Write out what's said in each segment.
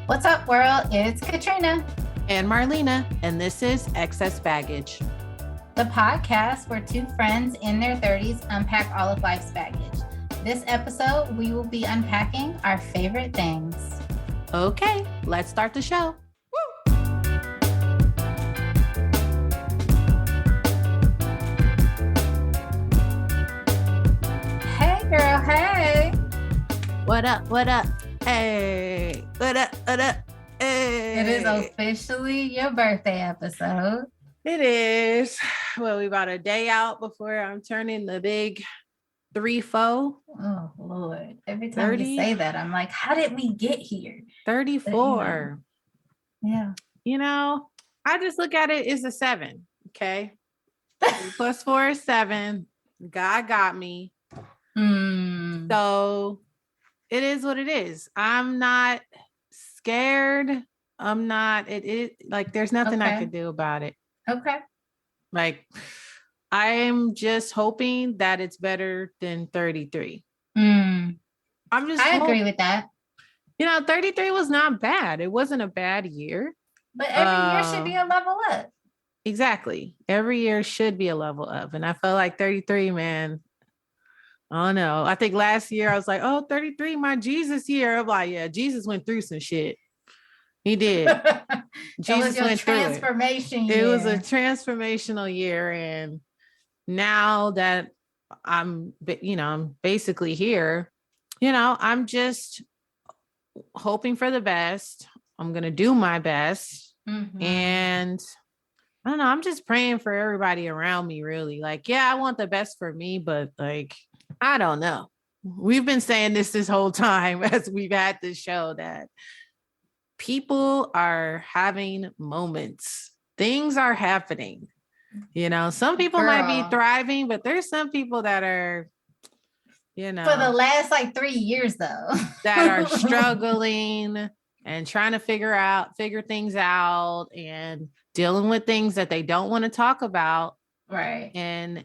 What's up, world? It's Katrina, And Marlena, and this is Excess Baggage. the podcast where two friends in their 30s unpack all of life's baggage. This episode, we will be unpacking our favorite things. Okay, let's start the show. Hey, girl, hey. What up? What up? Hey, what up? What up? Hey. It is officially your birthday episode. It is. Well, we about a day out before I'm turning the big 3-4. Oh, Lord. Every time you say that, I'm like, how did we get here? 34. Yeah. You know, I just look at it as a 7. Okay. 3+4 is 7. God got me. So it is what it is. I'm not scared. I'm not, like, there's nothing I could do about it. Okay. Like, I'm just hoping that it's better than 33. I agree with that. 33 was not bad. It wasn't a bad year. But every year should be a level up. Exactly. Every year should be a level up. And I felt like 33, man. I don't know. I think last year I was like, oh, 33, my Jesus year. I'm like, yeah, Jesus went through some shit. He did. Jesus went through it. It was a transformational year. And now that I'm basically here, I'm just hoping for the best. I'm going to do my best. Mm-hmm. And I don't know. I'm just praying for everybody around me, really. Like, yeah, I want the best for me, but like, I don't know. We've been saying this whole time as we've had this show that people are having moments. Things are happening. Some people might be thriving, but there's some people that are, for the last like 3 years though, that are struggling and trying to figure things out and dealing with things that they don't want to talk about. Right. And,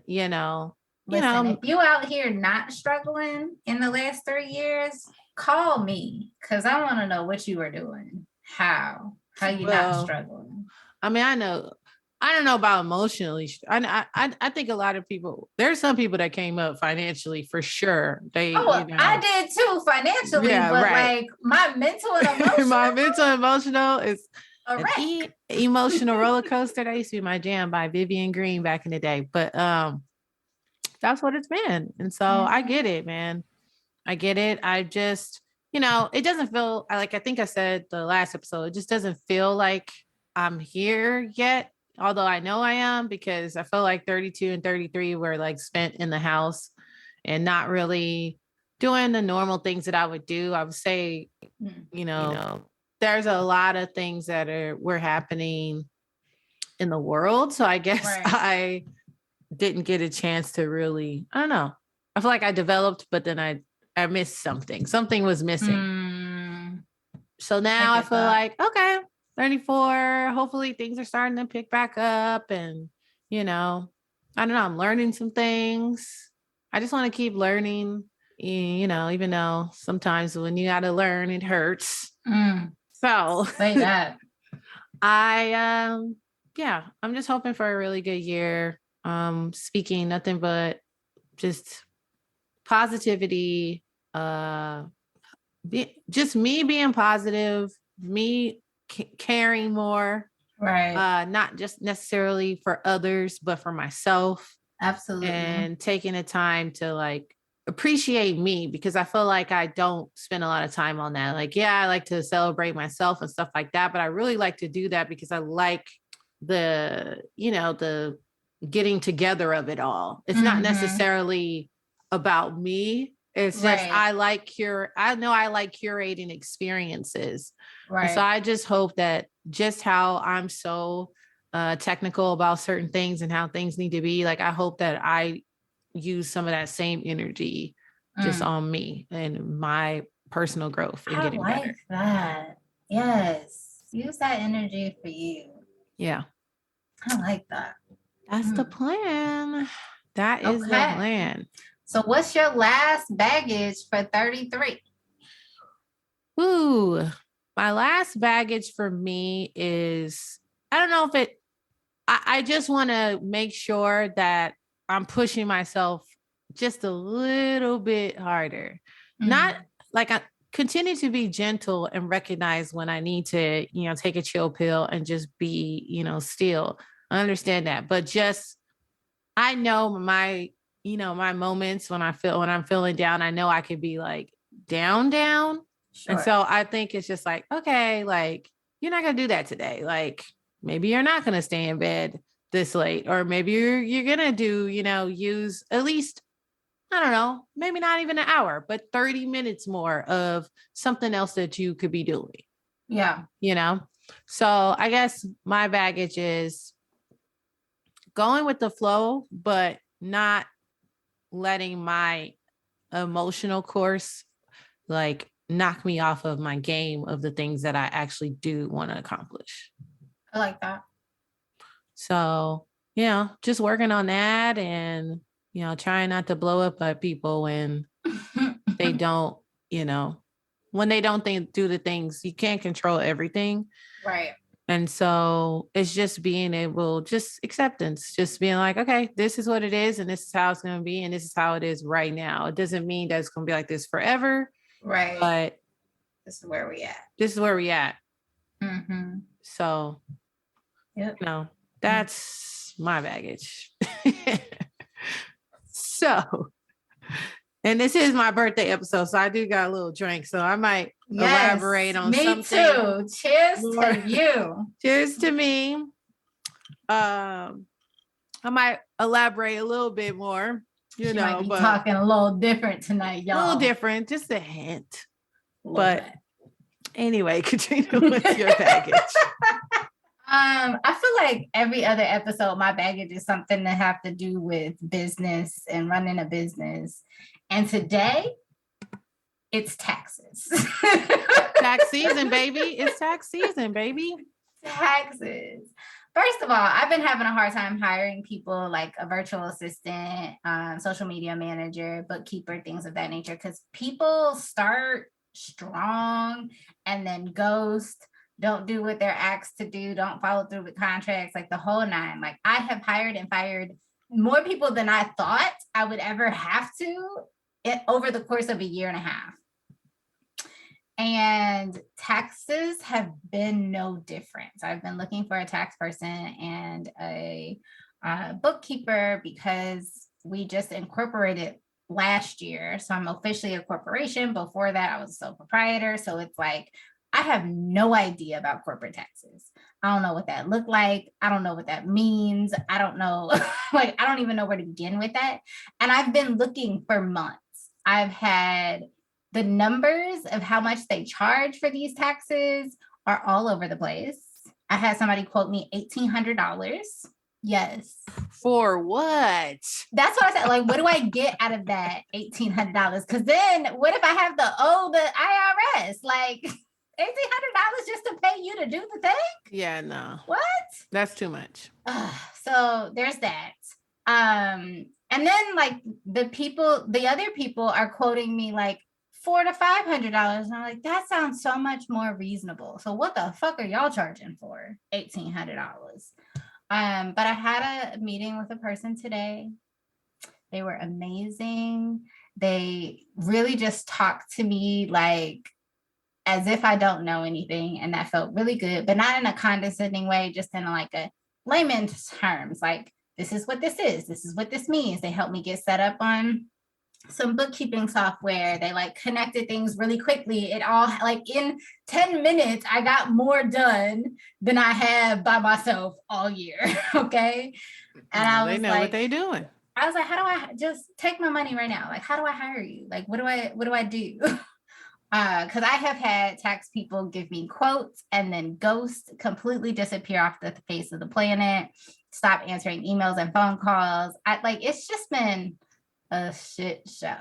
Listen, if you out here not struggling in the last 3 years, call me because I want to know what you are doing. How you not struggling? I mean, I don't know about emotionally. I think a lot of people, there's some people that came up financially for sure. I did too financially, but like my mental and emotional. My mental and emotional is an emotional roller coaster. That used to be my jam by Vivian Green back in the day. But that's what it's been. And so I get it, man. I get it. I just, it doesn't feel like, I think I said the last episode, it just doesn't feel like I'm here yet. Although I know I am, because I feel like 32 and 33 were like spent in the house and not really doing the normal things that I would do. I would say, there's a lot of things that were happening in the world. So I guess I didn't get a chance to really, I don't know. I feel like I developed, but then I missed something. Something was missing. So now I feel like, okay, 34, hopefully things are starting to pick back up. And, I don't know, I'm learning some things. I just want to keep learning, even though sometimes when you got to learn, it hurts. So say that. I'm just hoping for a really good year. Speaking nothing but just positivity, just me being positive, me caring more, right? Not just necessarily for others, but for myself. Absolutely. And taking the time to like appreciate me, because I feel like I don't spend a lot of time on that. Like, yeah, I like to celebrate myself and stuff like that, but I really like to do that because I like the getting together of it all. It's not necessarily about me. It's just, I like curating experiences. Right. And so I just hope that just how I'm so technical about certain things and how things need to be, like, I hope that I use some of that same energy just on me and my personal growth and getting better. I like that. Yes. Use that energy for you. Yeah. I like that. That's the plan. That is the plan. So what's your last baggage for 33? Ooh, My last baggage for me is, I don't know if I just want to make sure that I'm pushing myself just a little bit harder. Not like I continue to be gentle and recognize when I need to, take a chill pill and just be, still. I understand that. But just, I know my moments when I'm feeling down, I know I could be like down. Sure. And so I think it's just like, okay, like you're not going to do that today. Like maybe you're not going to stay in bed this late, or maybe you're going to do, use at least, I don't know, maybe not even an hour, but 30 minutes more of something else that you could be doing. Yeah. So I guess my baggage is going with the flow, but not letting my emotional course like knock me off of my game of the things that I actually do want to accomplish. I like that. So, just working on that and, trying not to blow up at people when they don't, when they don't do the things. You can't control everything. Right. And so it's just being able, just acceptance, just being like, okay, this is what it is. And this is how it's going to be. And this is how it is right now. It doesn't mean that it's going to be like this forever. Right. But this is where we at. This is where we at. Mm-hmm. So, yep. That's my baggage. So, and this is my birthday episode, so I do got a little drink, so I might elaborate on something. Me too. Cheers to you. Cheers to me. I might elaborate a little bit more, she might be talking a little different tonight, y'all. A little different, just a hint. But anyway, Katrina, what's your baggage? I feel like every other episode, my baggage is something that have to do with business and running a business. And today, it's taxes. Tax season, baby. It's tax season, baby. Taxes. First of all, I've been having a hard time hiring people like a virtual assistant, social media manager, bookkeeper, things of that nature, because people start strong and then ghost, don't do what they're asked to do, don't follow through with contracts, like the whole nine. Like I have hired and fired more people than I thought I would ever have to over the course of a year and a half. And taxes have been no different. I've been looking for a tax person and a bookkeeper because we just incorporated last year. So I'm officially a corporation. Before that, I was a sole proprietor. So it's like, I have no idea about corporate taxes. I don't know what that looked like. I don't know what that means. I don't know, I don't even know where to begin with that. And I've been looking for months. I've had the numbers of how much they charge for these taxes are all over the place. I had somebody quote me $1,800. Yes. For what? That's what I said. Like, what do I get out of that $1,800? Because then what if I have to owe the IRS? Like $1,800 just to pay you to do the thing? Yeah, no. What? That's too much. So there's that. And then like the other people are quoting me like $400 to $500. And I'm like, that sounds so much more reasonable. So what the fuck are y'all charging for $1,800? But I had a meeting with a person today. They were amazing. They really just talked to me like as if I don't know anything. And that felt really good, but not in a condescending way, just in like a layman's terms. Like, this is what this is. This is what this means. They helped me get set up on some bookkeeping software. They like connected things really quickly. It all like in 10 minutes, I got more done than I have by myself all year. Okay. And I was they know like, what they doing. I was like, how do I just take my money right now? Like, how do I hire you? Like, what do I do? Because I have had tax people give me quotes and then ghost, completely disappear off the face of the planet, stop answering emails and phone calls. It's just been a shit show.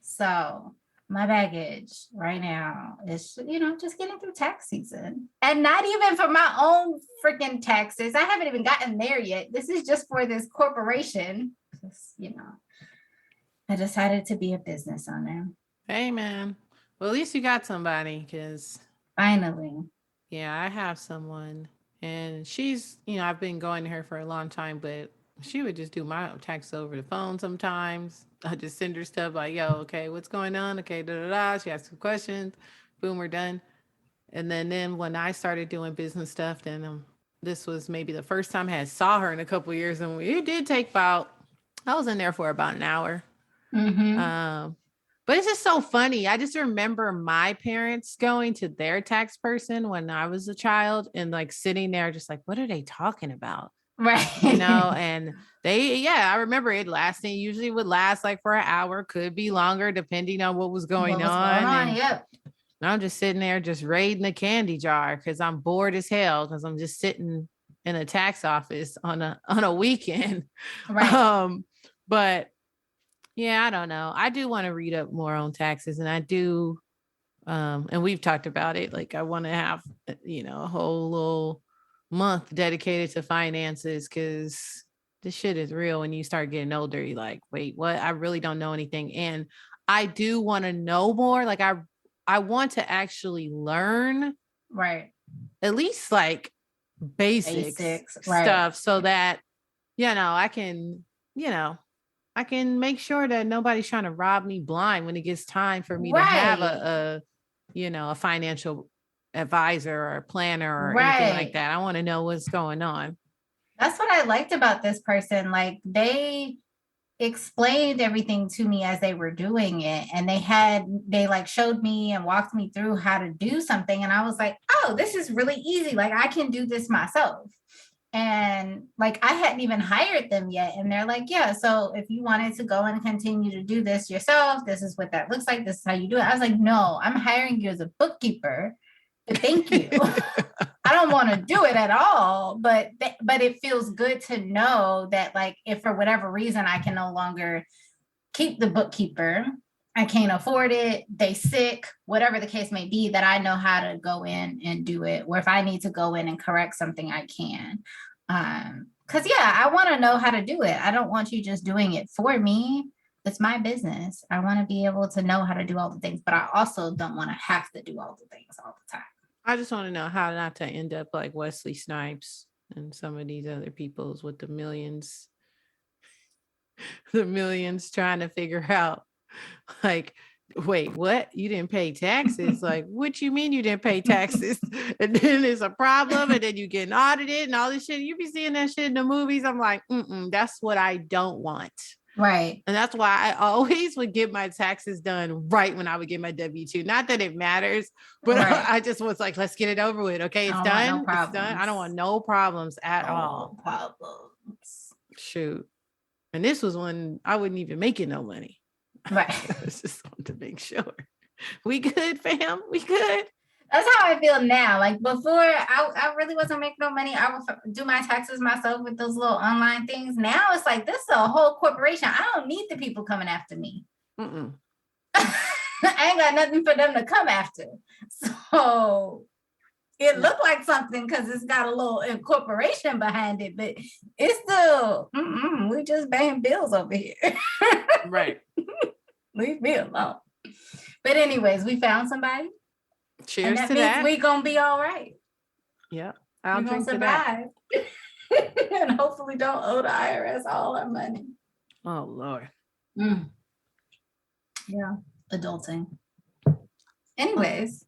So my baggage right now is, just getting through tax season, and not even for my own freaking taxes. I haven't even gotten there yet. This is just for this corporation. I decided to be a business owner. Hey, man. Well, at least you got somebody, because Finally. Yeah, I have someone, and she's, I've been going to her for a long time, but she would just do my taxes over the phone sometimes. I just send her stuff like, yo, okay, what's going on? Okay, da da da. She asks some questions. Boom, we're done. And then when I started doing business stuff, then this was maybe the first time I had saw her in a couple of years, and it did take about, I was in there for about an hour. But it's just so funny. I just remember my parents going to their tax person when I was a child and like sitting there just like, what are they talking about? Right. And I remember it lasting, usually would last like for an hour, could be longer depending on what was going on. Yep. I'm just sitting there just raiding a candy jar because I'm bored as hell because I'm just sitting in a tax office on a weekend. Right. But yeah, I don't know. I do want to read up more on taxes, and I do, and we've talked about it. Like I want to have, a whole little month dedicated to finances because this shit is real. When you start getting older, you're like, wait, what? I really don't know anything, and I do want to know more. Like I want to actually learn, right? At least like basics stuff, right, so that I can, I can make sure that nobody's trying to rob me blind when it gets time for me to have a financial advisor or a planner or anything like that. I want to know what's going on. That's what I liked about this person. Like they explained everything to me as they were doing it, and they like showed me and walked me through how to do something, and I was like, oh, this is really easy. Like I can do this myself. And like I hadn't even hired them yet, and they're like, yeah, so if you wanted to go and continue to do this yourself, this is what that looks like, this is how you do it. I was like, no, I'm hiring you as a bookkeeper, but thank you. I don't want to do it at all, but it feels good to know that like if for whatever reason I can no longer keep the bookkeeper, I can't afford it, they sick, whatever the case may be, that I know how to go in and do it. Or if I need to go in and correct something, I can. Because I want to know how to do it. I don't want you just doing it for me. It's my business. I want to be able to know how to do all the things, but I also don't want to have to do all the things all the time. I just want to know how not to end up like Wesley Snipes and some of these other peoples with the millions trying to figure out like, wait, what? You didn't pay taxes? Like, what you mean you didn't pay taxes? And then there's a problem, and then you get audited and all this shit. You be seeing that shit in the movies. I'm like, that's what I don't want. Right. And that's why I always would get my taxes done right when I would get my W-2. Not that it matters, but right. I just was like, let's get it over with. Okay, it's done. It's done. I don't want no problems at all. Problems. Shoot. And this was when I wasn't even making no money. Right. I just wanted to make sure. We good, fam? We good? That's how I feel now. Like before, I really wasn't making no money. I would do my taxes myself with those little online things. Now it's like, this is a whole corporation. I don't need the people coming after me. I ain't got nothing for them to come after. So it looked like something because it's got a little incorporation behind it, but it's still, we just paying bills over here. Right. Leave me alone. But anyways, we found somebody. Cheers to that. We're going to be all right. Yeah. I'll drink to that. And hopefully don't owe the IRS all our money. Oh, Lord. Yeah. Adulting. Anyways.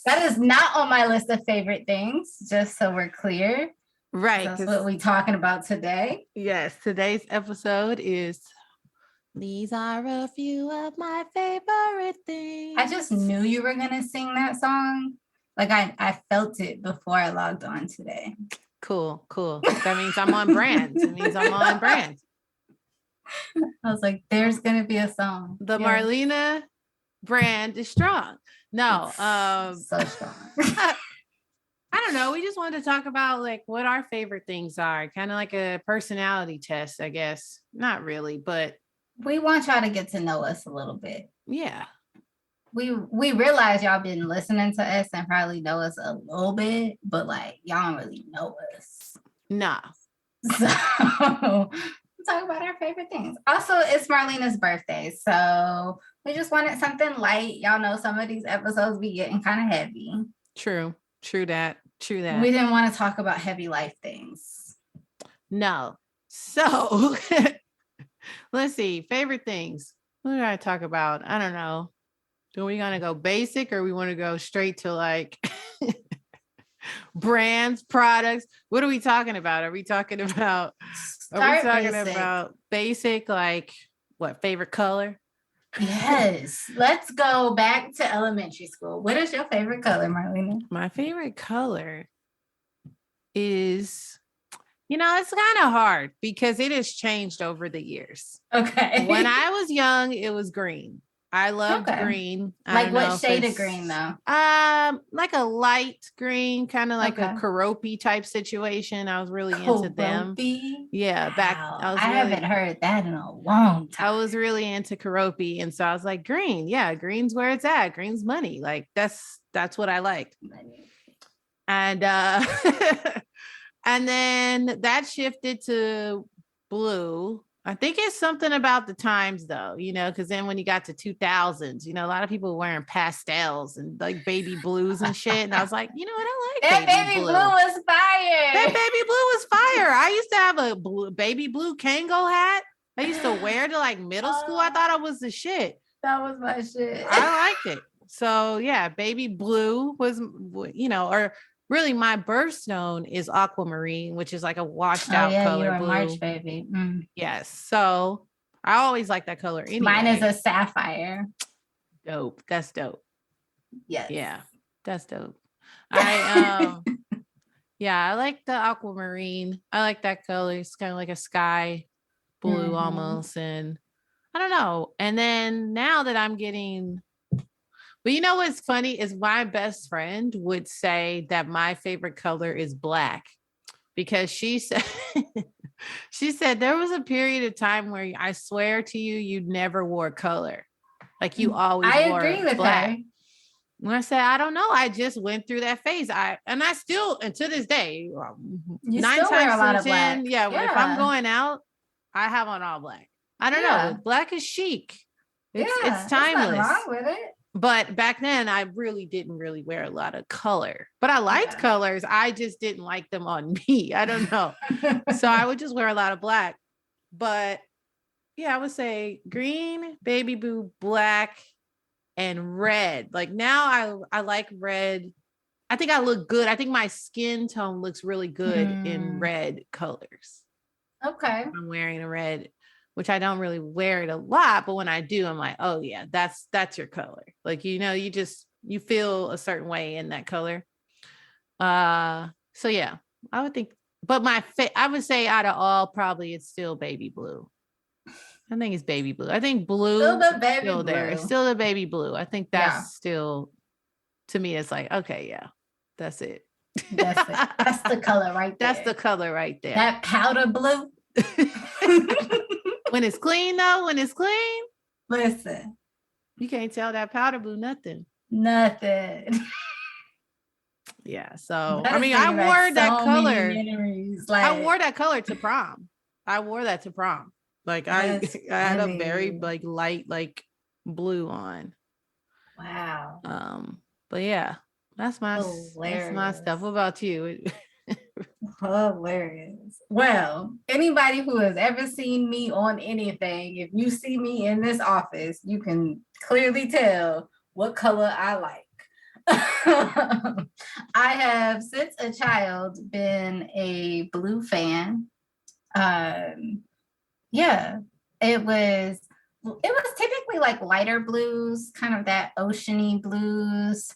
That is not on my list of favorite things, just so we're clear. Right. That's what we're talking about today. Yes. Today's episode is these are a few of my favorite things. I just knew you were going to sing that song. Like I felt it before I logged on today. Cool. That means I'm on brand. I was like, there's going to be a song. The Marlena brand is strong. No. So strong. I don't know. We just wanted to talk about like what our favorite things are. Kind of like a personality test, I guess. Not really, but we want y'all to get to know us a little bit. Yeah. We realize y'all been listening to us and probably know us a little bit, but like y'all don't really know us. Nah. So talk about our favorite things. Also, it's Marlena's birthday, so we just wanted something light. Y'all know some of these episodes be getting kind of heavy. True that. We didn't want to talk about heavy life things. No. So let's see. Favorite things. What did I talk about? I don't know. Do we gonna go basic or we want to go straight to like brands, products? What are we talking about? Are we talking about basic, like what, favorite color? Yes. Let's go back to elementary school. What is your favorite color, Marlena? My favorite color is, it's kind of hard because it has changed over the years. Okay. When I was young, it was green. I loved green. Like what shade of green though? Like a light green, kind of like a Keroppi type situation. I was really into them. Yeah, wow. I haven't heard that in a long time. I was really into Keroppi, and so I was like, green. Yeah, green's where it's at. Green's money. Like that's what I liked. And and then that shifted to blue. I think it's something about the times though, because then when you got to 2000s, a lot of people were wearing pastels and like baby blues and shit. And I was like, you know what? I like that baby blue was fire. That baby blue was fire. I used to have a baby blue Kango hat. I used to wear to like middle school. I thought I was the shit. That was my shit. I liked it. So yeah, baby blue was, or really, my birthstone is aquamarine, which is like a washed out color. You're blue. A March baby. Mm. Yes. So I always like that color. Anyway. Mine is a sapphire. Dope. That's dope. Yes. Yeah, that's dope. I like the aquamarine. I like that color. It's kind of like a sky blue almost. And I don't know. And then now that I'm getting... But you know what's funny is my best friend would say that my favorite color is black because she said there was a period of time where I swear to you never wore color. Like you always wore agree with black. Her. And I said, I don't know. I just went through that phase. I still, and to this day, 9 times out of 10, yeah, if I'm going out, I have on all black. I don't know. Black is chic. It's timeless. There's nothing wrong with it. But back then I really didn't wear a lot of color, but I liked colors. I just didn't like them on me. I don't know. So I would just wear a lot of black, but yeah, I would say green, baby blue, black, and red. Like now I like red. I think I look good. I think my skin tone looks really good in red colors. Okay. I'm wearing a red, which I don't really wear it a lot, but when I do, I'm like, oh yeah, that's your color. Like, you feel a certain way in that color. So yeah, I would think, but I would say out of all, probably it's still baby blue. I think it's baby blue. I think blue still the baby still blue. There. It's still the baby blue. I think that's still, to me, it's like, okay, yeah, that's it. That's it. That's the color right there. That's the color right there. That powder blue. When it's clean though, listen, you can't tell that powder blue nothing. Yeah. So I mean, I wore that color. I wore that color to prom. Like I had a very like light like blue on. Wow. But yeah, that's my stuff. What about you? Hilarious. Well, anybody who has ever seen me on anything, if you see me in this office, you can clearly tell what color I like. I have since a child been a blue fan. Yeah, it was typically like lighter blues, kind of that oceany blues.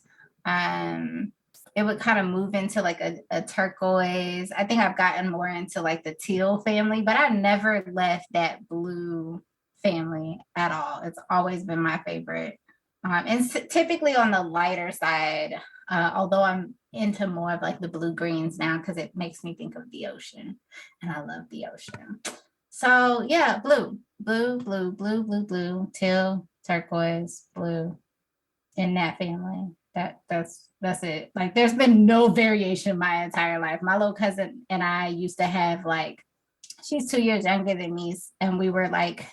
It would kind of move into like a turquoise. I think I've gotten more into like the teal family, but I never left that blue family at all. It's always been my favorite. And typically on the lighter side, although I'm into more of like the blue greens now because it makes me think of the ocean and I love the ocean. So yeah, blue, teal, turquoise, blue in that family. That's it. Like there's been no variation my entire life. My little cousin and I used to have like She's 2 years younger than me, and we were like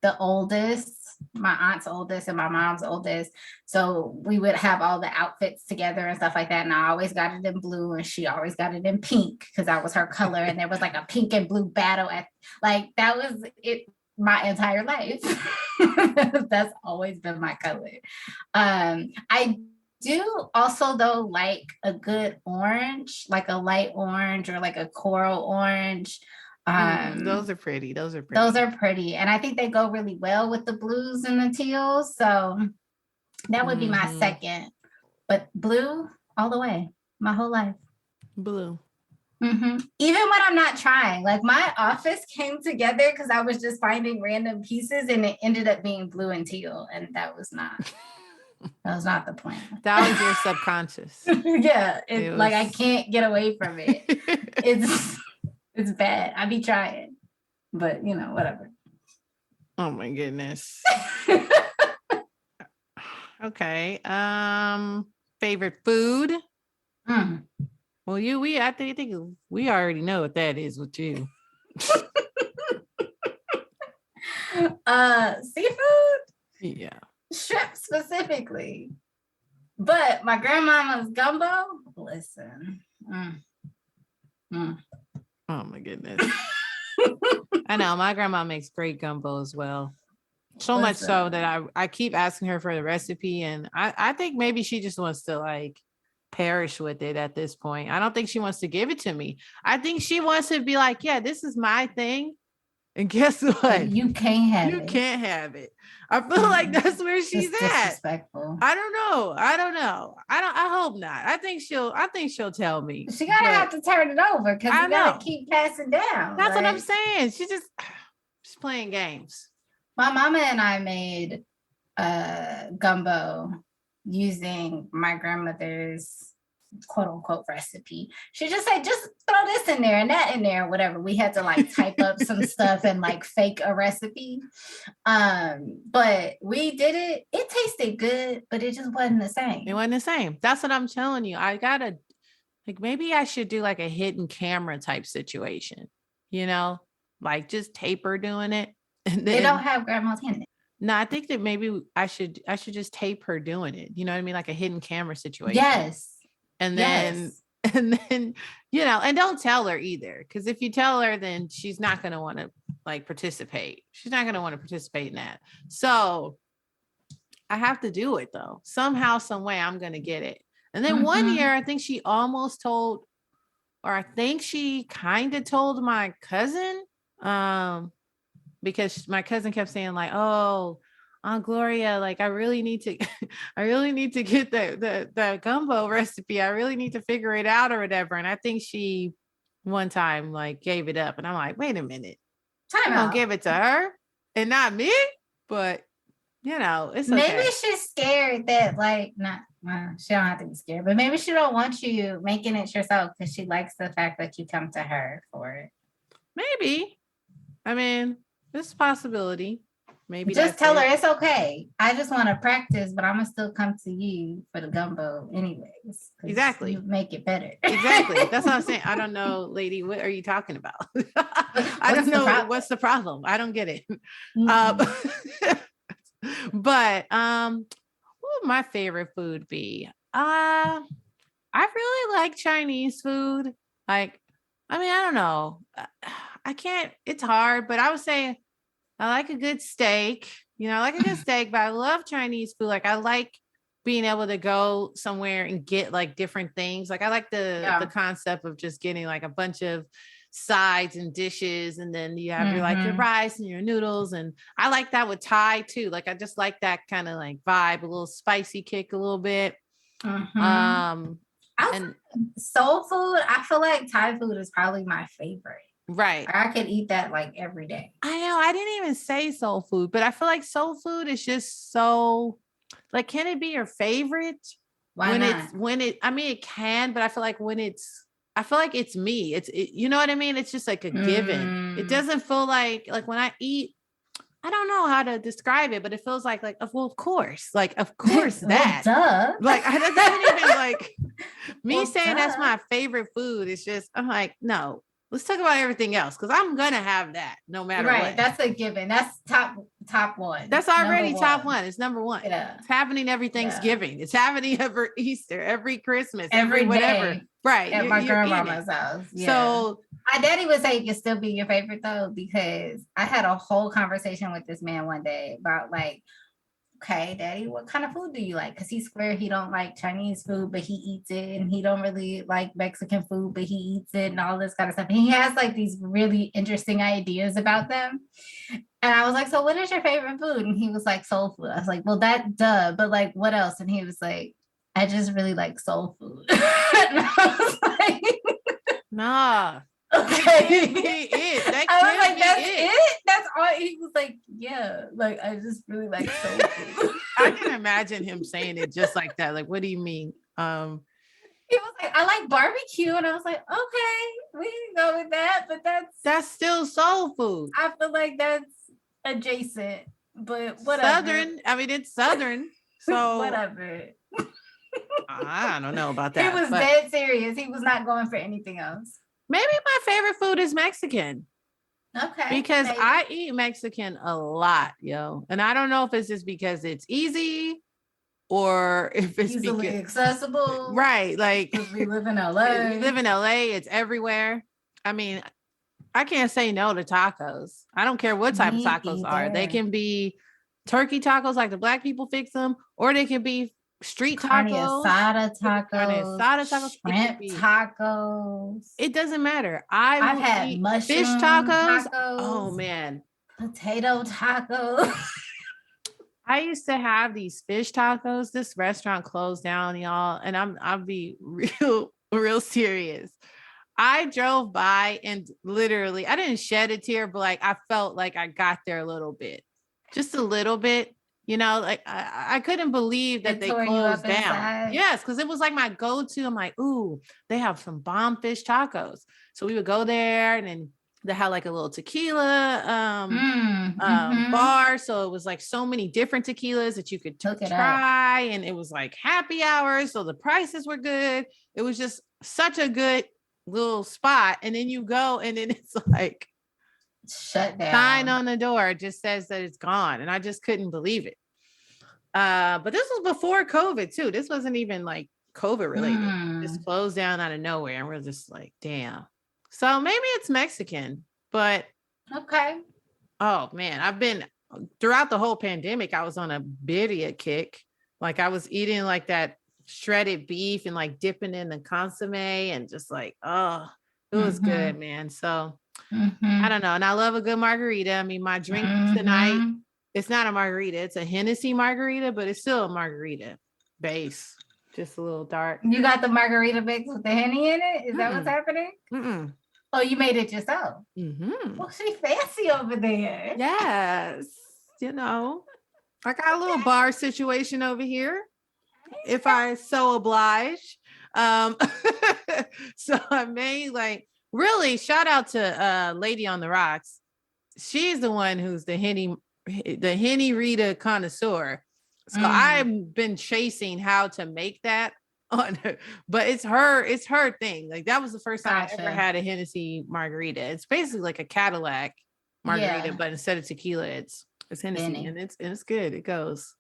the oldest, my aunt's oldest and my mom's oldest. So we would have all the outfits together and stuff like that. And I always got it in blue and she always got it in pink because that was her color. And there was like a pink and blue battle at like that was it my entire life. That's always been my color. I do also though like a good orange, like a light orange or like a coral orange. Those are pretty. Those are pretty. And I think they go really well with the blues and the teals. So that would be my second. But blue all the way, my whole life. Blue. Even when I'm not trying, like my office came together because I was just finding random pieces and it ended up being blue and teal. And that was not the plan. That was your subconscious. Yeah. It was... like I can't get away from it. It's bad. I be trying, but you know, whatever. Oh my goodness. Okay. Favorite food? Well, I think we already know what that is with you. Seafood? Yeah. Shrimp specifically. But my grandmama's gumbo, listen. Oh my goodness. I know my grandma makes great gumbo as well. So much so that I keep asking her for the recipe, and I think maybe she just wants to like perish with it at this point. I don't think she wants to give it to me. I think she wants to be like, yeah, this is my thing. And guess what? You can't have it. You can't have it. I feel like that's where she's at. Disrespectful. I don't know. I hope not. I think she'll tell me. She gotta have to turn it over because you gotta keep passing down. That's what I'm saying. She's playing games. My mama and I made gumbo using my grandmother's quote unquote recipe. She just said, just throw this in there and that in there, whatever. We had to like type up some stuff and like fake a recipe. But we did it. It tasted good, but it just wasn't the same. It wasn't the same. That's what I'm telling you. I gotta like maybe I should do like a hidden camera type situation, you know, like just tape her doing it. And then, they don't have grandma's hand in it. No, I think that maybe I should just tape her doing it. You know what I mean? Like a hidden camera situation. Yes. And then, you know, and don't tell her either. Because if you tell her, then she's not going to want to like participate. She's not going to want to participate in that. So I have to do it though. Somehow, some way I'm going to get it. And then one year, I think she almost told, or I think she kind of told my cousin, because my cousin kept saying like, oh, Aunt Gloria, like I really need to get the gumbo recipe. I really need to figure it out or whatever. And I think she one time like gave it up. And I'm like, wait a minute. I'm gonna give it to her and not me. But you know, it's okay. Maybe she's scared that like she don't have to be scared, but maybe she don't want you making it yourself because she likes the fact that you come to her for it. Maybe. I mean, it's a possibility. Maybe just tell her it's okay. I just want to practice, but I'm gonna still come to you for the gumbo anyways. Exactly. You make it better. Exactly. That's what I'm saying. I don't know, lady. What are you talking about? I don't know. What's the problem? I don't get it. But what would my favorite food be? I really like Chinese food. Like, I mean, I don't know. I can't. It's hard, but I would say I like a good steak. You know, I like a good steak, but I love Chinese food. Like I like being able to go somewhere and get like different things. Like I like the concept of just getting like a bunch of sides and dishes, and then you have your like your rice and your noodles. And I like that with Thai too. Like I just like that kind of like vibe, a little spicy kick a little bit. And soul food, I feel like Thai food is probably my favorite. Right. I could eat that like every day. I know. I didn't even say soul food, but I feel like soul food is just so like, can it be your favorite? Why not? I mean, it can, but I feel like I feel like it's me. You know what I mean? It's just like a given. It doesn't feel like when I eat, I don't know how to describe it, but it feels like, well, of course that. Duh. Like, that doesn't even like me saying that's my favorite food. It's just, I'm like, no. let's talk about everything else because I'm gonna have that no matter what. That's a given. That's top one. That's already top one. It's number one. Yeah. It's happening every Thanksgiving. Yeah. It's happening every Easter, every Christmas, every whatever. Day right. At my grandmama's house. Yeah. So my daddy would say it could still be your favorite though, because I had a whole conversation with this man one day about like, okay, daddy, what kind of food do you like? Because he's square, he don't like Chinese food, but he eats it, and he don't really like Mexican food, but he eats it, and all this kind of stuff. And he has like these really interesting ideas about them. And I was like, so what is your favorite food? And he was like, soul food. I was like, well, that duh, but like, what else? And he was like, I just really like soul food. And I was like, nah. Okay. That I was like, that's it? That's all. He was like, yeah, like I just really like soul food. I can imagine him saying it just like that. Like, what do you mean? He was like, I like barbecue. And I was like, okay, we can go with that, but that's still soul food. I feel like that's adjacent, but whatever. Southern. I mean, it's Southern. So whatever. I don't know about that. He was dead serious. He was not going for anything else. Maybe my favorite food is Mexican. Okay. Because I eat Mexican a lot, yo. And I don't know if it's just because it's easy or if it's easily accessible. Right. Like we live in LA. We live in LA. It's everywhere. I mean, I can't say no to tacos. I don't care what type of tacos are. They can be turkey tacos like the Black people fix them, or they can be street tacos, carne asada tacos, shrimp tacos. It doesn't matter. I've had mushroom fish tacos. Oh man, potato tacos. I used to have these fish tacos. This restaurant closed down, y'all, and I'll be real serious. I drove by and literally, I didn't shed a tear, but like I felt like I got there a little bit, just a little bit. You know, like I couldn't believe that they closed down. Inside. Yes, because it was like my go-to. I'm like, ooh, they have some bomb fish tacos. So we would go there, and then they had like a little tequila bar. So it was like so many different tequilas that you could try. And it was like happy hours. So the prices were good. It was just such a good little spot. And then you go, and then it's like, shut down. Sign on the door just says that it's gone, and I just couldn't believe it. But this was before COVID too. This wasn't even like COVID related. Just closed down out of nowhere, and we're just like, damn. So maybe it's Mexican, but okay. Oh man, I've been throughout the whole pandemic. I was on a birria kick. Like I was eating like that shredded beef and like dipping in the consomme and just like, oh, it was good, man. So. I don't know. And I love a good margarita. I mean, my drink tonight, it's not a margarita. It's a Hennessy margarita, but it's still a margarita base. Just a little dark. You got the margarita mix with the Henny in it? Is that what's happening? Oh, you made it yourself? Well, she's fancy over there. Yes. You know, I got a little bar situation over here, if I so oblige. So I made like, really, shout out to Lady on the Rocks. She's the one who's the Henny Rita connoisseur. So I've been chasing how to make that on her, but it's her thing. Like that was the first time I ever had a Hennessy margarita. It's basically like a Cadillac margarita, but instead of tequila, it's Hennessy, and it's good. It goes,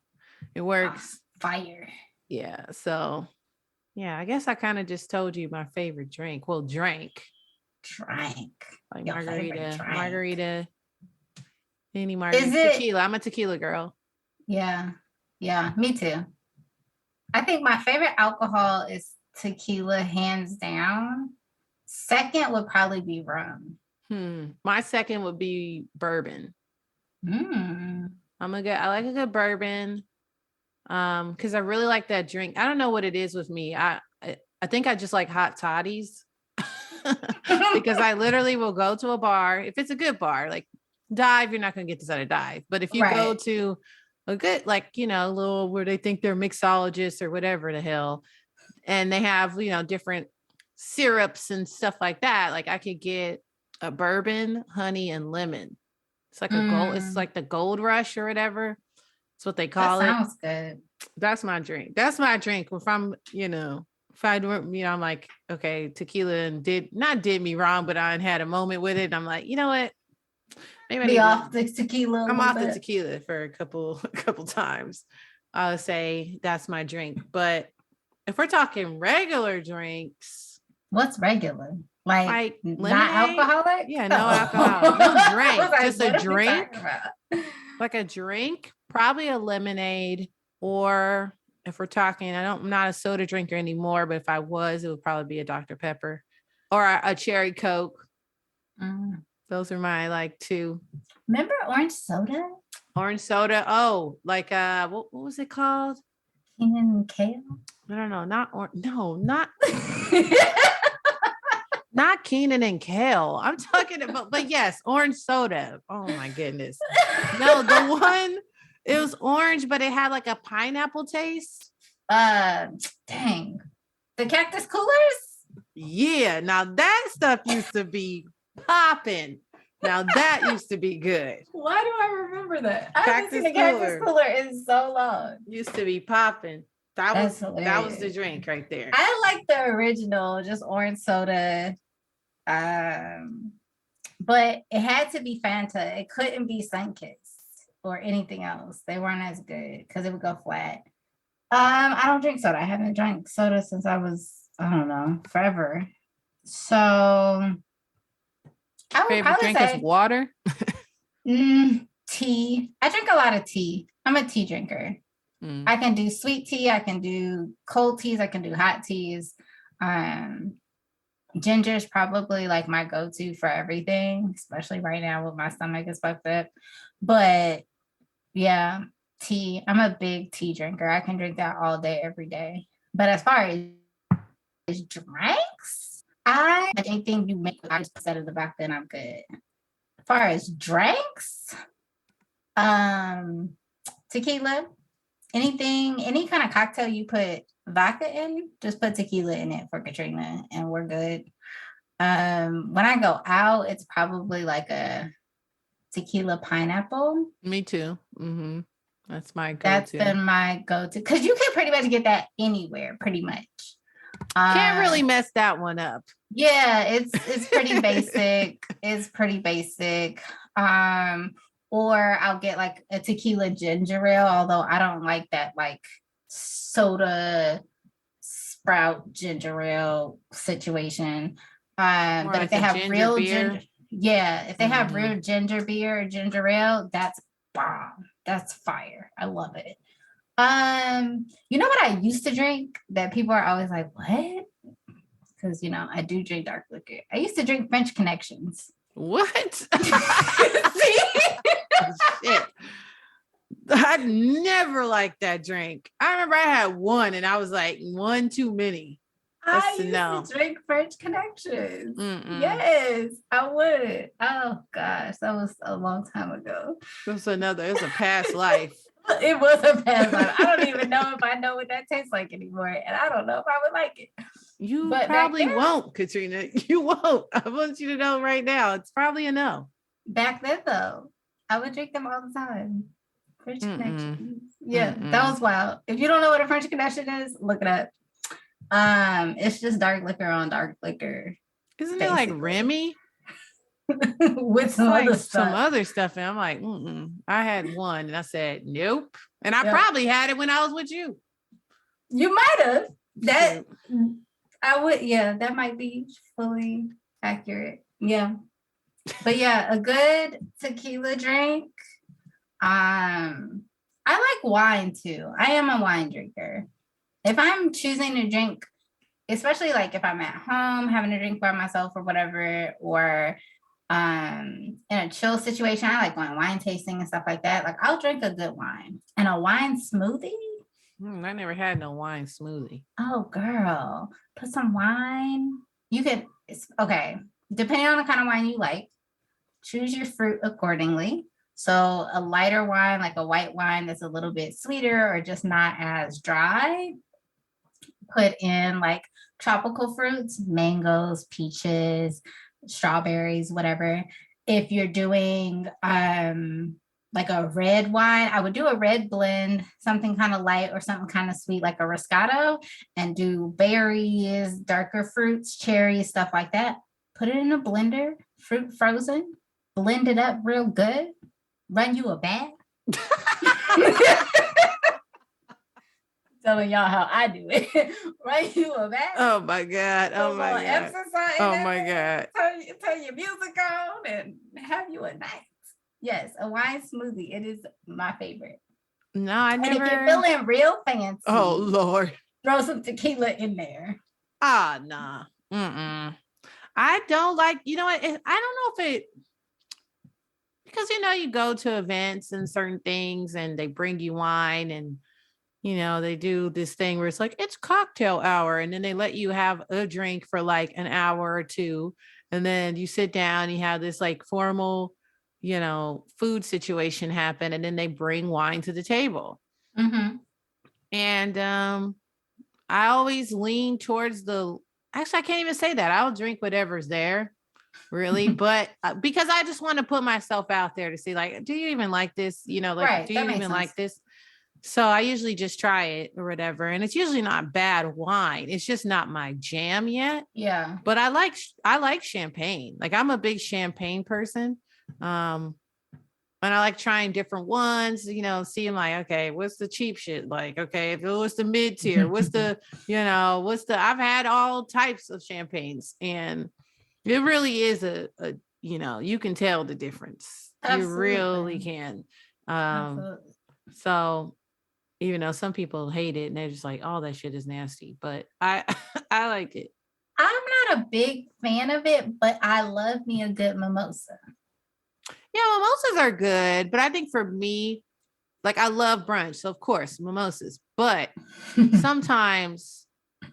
it works. Fire. Yeah. So yeah, I guess I kind of just told you my favorite drink. Well, drank. Like margarita, any margarita, tequila. I'm a tequila girl. Yeah, me too. I think my favorite alcohol is tequila, hands down. Second would probably be rum. My second would be bourbon. I like a good bourbon. Because I really like that drink. I don't know what it is with me. I think I just like hot toddies. Because I literally will go to a bar if it's a good bar, like Dive. You're not going to get this at a Dive, but if you go to a good, like, you know, little where they think they're mixologists or whatever the hell, and they have, you know, different syrups and stuff like that, like I could get a bourbon, honey, and lemon. It's like a gold. It's like the Gold Rush or whatever. That's what they call it. Sounds good. That's my drink. That's my drink. If I'm, you know, if I do, I'm like, okay, tequila and did me wrong, but I had a moment with it. And I'm like, you know what? Maybe Be off the tequila. I'm off the tequila for a couple times. I'll say that's my drink. But if we're talking regular drinks, what's regular? Like not alcoholic? Yeah, no alcohol. No drink. Just a drink. Like a drink, probably a lemonade, or if we're talking, I'm not a soda drinker anymore, but if I was, it would probably be a Dr. Pepper or a cherry Coke. Those are my like two. Remember orange soda? Orange soda. Oh, like what was it called? Keenan and Kale? I don't know. Not not Keenan and Kale. I'm talking about, but yes, orange soda. Oh my goodness. No, the one, it was orange, but it had like a pineapple taste. Dang. The Cactus Coolers? Yeah. Now that stuff used to be popping. Now that used to be good. Why do I remember that? I haven't seen the Cactus Cooler in so long. Used to be popping. That was the drink right there. I like the original, just orange soda. But it had to be Fanta. It couldn't be Sunkist or anything else. They weren't as good because it would go flat. I don't drink soda. I haven't drank soda since I was, I don't know, forever. So I would favorite drink say, is water. Tea. I drink a lot of tea. I'm a tea drinker. I can do sweet tea. I can do cold teas. I can do hot teas. Ginger is probably like my go-to for everything, especially right now with my stomach is fucked up. But yeah, tea. I'm a big tea drinker. I can drink that all day, every day. But as far as drinks, anything you make, I just put that in the back, then I'm good. As far as drinks, tequila. Anything, any kind of cocktail you put vodka in, just put tequila in it for Katrina and we're good. When I go out, it's probably like a tequila pineapple. Me too. That's my go-to. That's been my go-to because you can pretty much get that anywhere, pretty much. Can't really mess that one up. Yeah, it's pretty basic. It's pretty basic. Or I'll get like a tequila ginger ale, although I don't like that like soda sprout ginger ale situation. But like if they have real ginger, if they have real ginger beer or ginger ale, that's bomb. That's fire. I love it. You know what I used to drink that people are always like, what? Because I do drink dark liquor. I used to drink French Connections. What? Shit. I never liked that drink. I remember I had one and I was like, one too many. I used to drink French Connections. Yes, I would. Oh gosh, that was a long time ago. It's a past life. It was a past life. I don't even know if I know what that tastes like anymore. And I don't know if I would like it. You probably won't, Katrina. You won't. I want you to know right now. It's probably a no. Back then, though, I would drink them all the time. French Connections. Yeah, that was wild. If you don't know what a French Connection is, look it up. It's just dark liquor on dark liquor. Isn't basically. It like Remy? With some other stuff. And I'm like, I had one and I said, nope. And I probably had it when I was with you. You might have. That I would, that might be fully accurate. Yeah. But yeah, a good tequila drink. I like wine too. I am a wine drinker. If I'm choosing to drink, especially like if I'm at home having a drink by myself or whatever, or in a chill situation, I like going wine tasting and stuff like that. Like I'll drink a good wine. And a wine smoothie. I never had no wine smoothie. Oh girl, put some wine. You could, okay, depending on the kind of wine you like, choose your fruit accordingly. So a lighter wine, like a white wine that's a little bit sweeter or just not as dry, put in like tropical fruits, mangoes, peaches, strawberries, whatever. If you're doing like a red wine. I would do a red blend, something kind of light or something kind of sweet, like a Roscato, and do berries, darker fruits, cherries, stuff like that. Put it in a blender, fruit frozen, blend it up real good, run you a bath. Telling y'all how I do it. Run you a bath. Oh my God. Oh my God. Exercise. Oh my God. Turn your music on and have you a night. Yes, a wine smoothie. It is my favorite. No, I never. And if you're feeling real fancy, oh Lord, throw some tequila in there. Nah. I don't like. You know what? I don't know if it, because you go to events and certain things, and they bring you wine, and they do this thing where it's like it's cocktail hour, and then they let you have a drink for like an hour or two, and then you sit down, you have this like formal food situation happen, and then they bring wine to the table. Mm-hmm. And I always lean towards actually, I can't even say that. I'll drink whatever's there, really. But because I just want to put myself out there to see, like, do you even like this? Right, do you even sense. like this? So I usually just try it or whatever. And it's usually not bad wine. It's just not my jam yet. Yeah. But I like champagne. Like, I'm a big champagne person. And I like trying different ones, seeing like, okay, what's the cheap shit? Like, okay, if it was the mid tier, what's the I've had all types of champagnes, and it really is you can tell the difference. Absolutely. You really can. So even though some people hate it and they're just like, oh, that shit is nasty, but I like it. I'm not a big fan of it, but I love me a good mimosa. Yeah, mimosas are good, but I think for me, like, I love brunch, so of course mimosas, but sometimes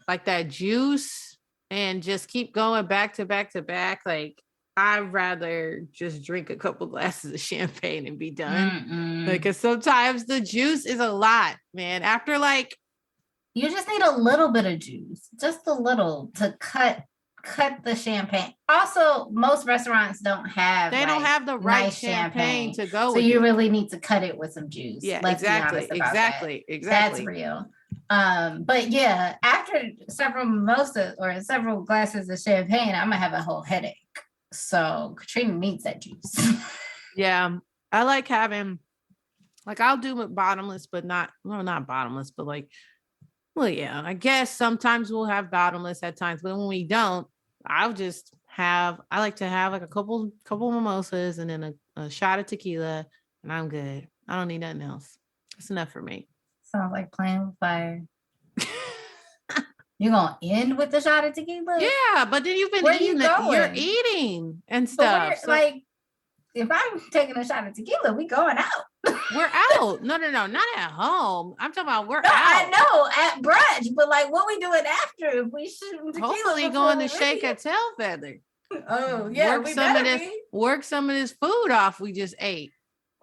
like that juice and just keep going back to back to back. Like, I'd rather just drink a couple glasses of champagne and be done. Because sometimes the juice is a lot, man. After like, you just need a little bit of juice, just a little, to cut the champagne. Also, most restaurants don't have the right nice champagne to go. So you really need to cut it with some juice. Yeah, Let's exactly. Be honest about Exactly. That's real. But yeah, after several mimosas or several glasses of champagne, I'm gonna have a whole headache. So Katrina needs that juice. Yeah, I like having, like, I'll do it bottomless, but not bottomless, but like, well, yeah, I guess sometimes we'll have bottomless at times, but when we don't, I like to have like a couple mimosas and then a shot of tequila, and I'm good. I don't need nothing else. It's enough for me. Sounds like playing with fire. You're gonna end with the shot of tequila? Yeah, but then you've been eating you're eating and stuff. So, like, if I'm taking a shot of tequila, we going out. We're out. No, not at home. I'm talking about we're out. I know, at brunch, but like, what we doing after if we shoot tequila? Hopefully going to shake a tail feather. Oh yeah, work some of this food off we just ate.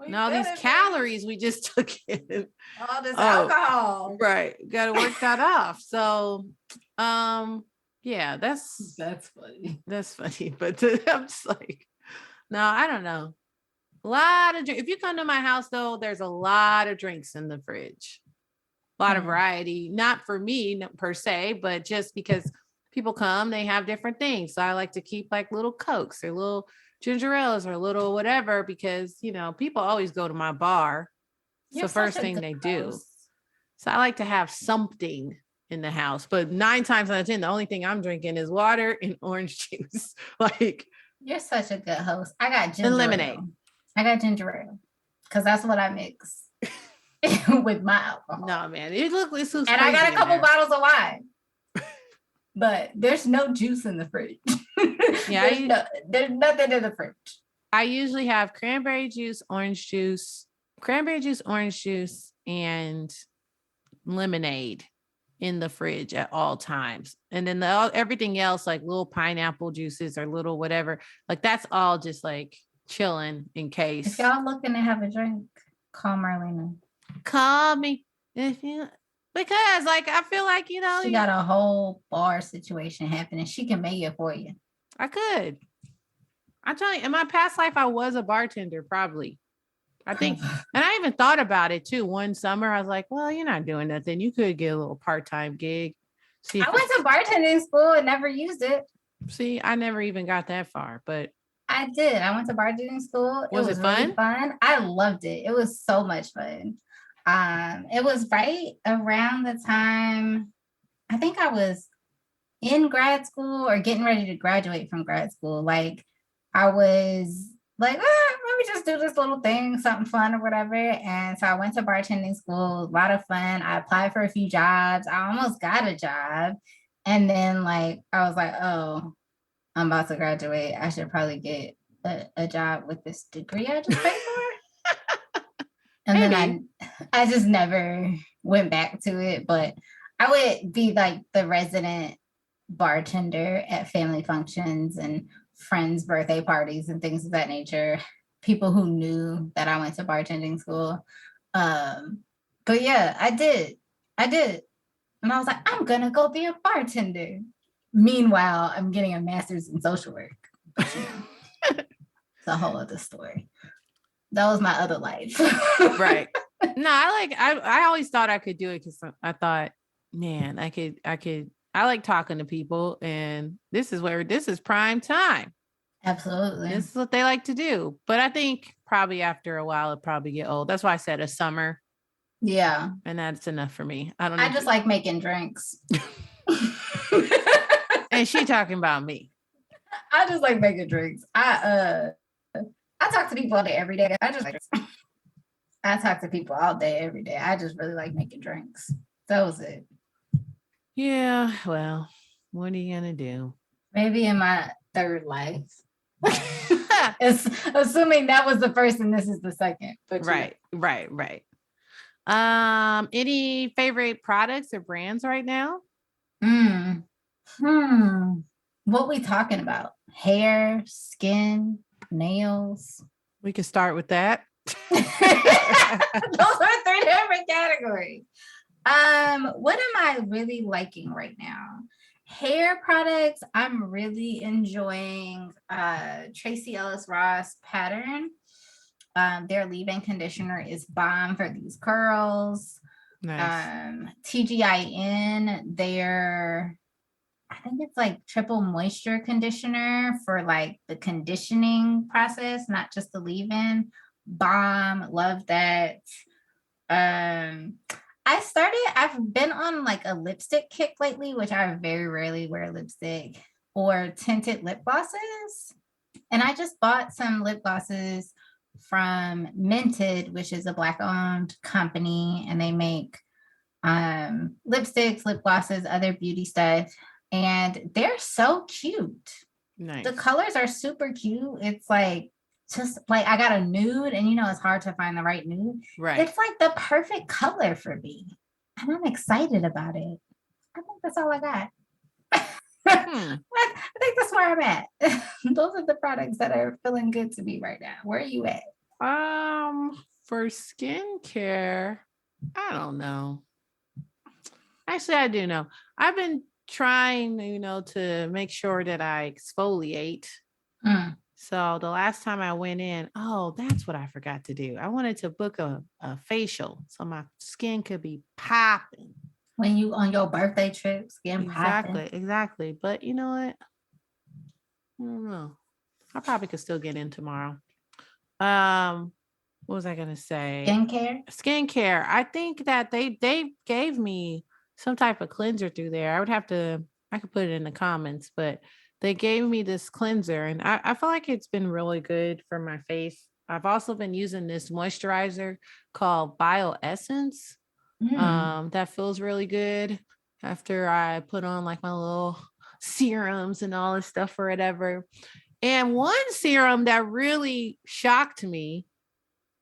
And all these calories we just took in. All this alcohol. Right. Got to work that off. So, yeah, that's funny. That's funny. But I'm just like, no, I don't know. A lot of if you come to my house, though, there's a lot of drinks in the fridge. A lot of variety. Not for me per se, but just because people come, they have different things. So I like to keep like little Cokes or little ginger ales or little whatever, because people always go to my bar. It's the first thing they do. So I like to have something in the house, but 9 times out of 10, the only thing I'm drinking is water and orange juice. Like, you're such a good host. I got ginger and lemonade. I got ginger ale because that's what I mix with my alcohol. No, man, it looks and I got a couple bottles of wine. But there's no juice in the fridge. Yeah, there's nothing in the fridge. I usually have cranberry juice, orange juice, and lemonade in the fridge at all times. And then everything else, like little pineapple juices or little whatever, like that's all just like chilling in case. If y'all looking to have a drink, call Marlena. Call me if you... Because, like, I feel like, she got a whole bar situation happening. She can make it for you. I could. I'm telling you, in my past life, I was a bartender, probably. I think, and I even thought about it too. One summer, I was like, well, you're not doing nothing. You could get a little part-time gig. I went to bartending school and never used it. See, I never even got that far, but I did. I went to bartending school. Was it fun? Really fun. I loved it. It was so much fun. It was right around the time I think I was in grad school or getting ready to graduate from grad school. Like I was like, let me just do this little thing, something fun or whatever. And so I went to bartending school, a lot of fun. I applied for a few jobs. I almost got a job. And then like, I was like, oh, I'm about to graduate. I should probably get a job with this degree I just paid for. And then I just never went back to it. But I would be like the resident bartender at family functions and friends' birthday parties and things of that nature. People who knew that I went to bartending school. But yeah, I did. And I was like, I'm gonna go be a bartender. Meanwhile, I'm getting a master's in social work. It's a whole other story. That was my other life. Right. No, I always thought I could do it because I thought, man, I like talking to people, and this is prime time. Absolutely. This is what they like to do. But I think probably after a while, it'll probably get old. That's why I said a summer. Yeah. And that's enough for me. I just like making drinks. And she talking about me. I just like making drinks. I talk to people all day, every day. I talk to people all day, every day. I just really like making drinks. That was it. Yeah, well, what are you gonna do? Maybe in my third life. Assuming that was the first and this is the second. But right. Any favorite products or brands right now? What we talking about? Hair, skin, nails. We can start with that. Those are 3 different categories. What am I really liking right now? Hair products. I'm really enjoying Tracee Ellis Ross Pattern. Their leave-in conditioner is bomb for these curls. Nice. TGIN, I think it's like triple moisture conditioner for like the conditioning process, not just the leave-in. Bomb, love that. I've been on like a lipstick kick lately, which I very rarely wear lipstick, or tinted lip glosses. And I just bought some lip glosses from Mented, which is a Black-owned company, and they make lipsticks, lip glosses, other beauty stuff, and they're so cute. Nice. The colors are super cute. It's like just like I got a nude, and it's hard to find the right nude. Right. It's like the perfect color for me, and I'm excited about it. I think that's all I got. I think that's where I'm at. Those are the products that are feeling good to me right now. Where are you at? For skincare, I don't know. Actually, I do know. I've been trying, to make sure that I exfoliate. So the last time I went in, that's what I forgot to do. I wanted to book a facial so my skin could be popping. When you on your birthday trip, skin popping. Exactly. But you know what? I don't know. I probably could still get in tomorrow. What was I gonna say? Skincare. I think that they gave me some type of cleanser through there. I could put it in the comments, but they gave me this cleanser, and I feel like it's been really good for my face. I've also been using this moisturizer called Bioessence. That feels really good after I put on like my little serums and all this stuff or whatever. And one serum that really shocked me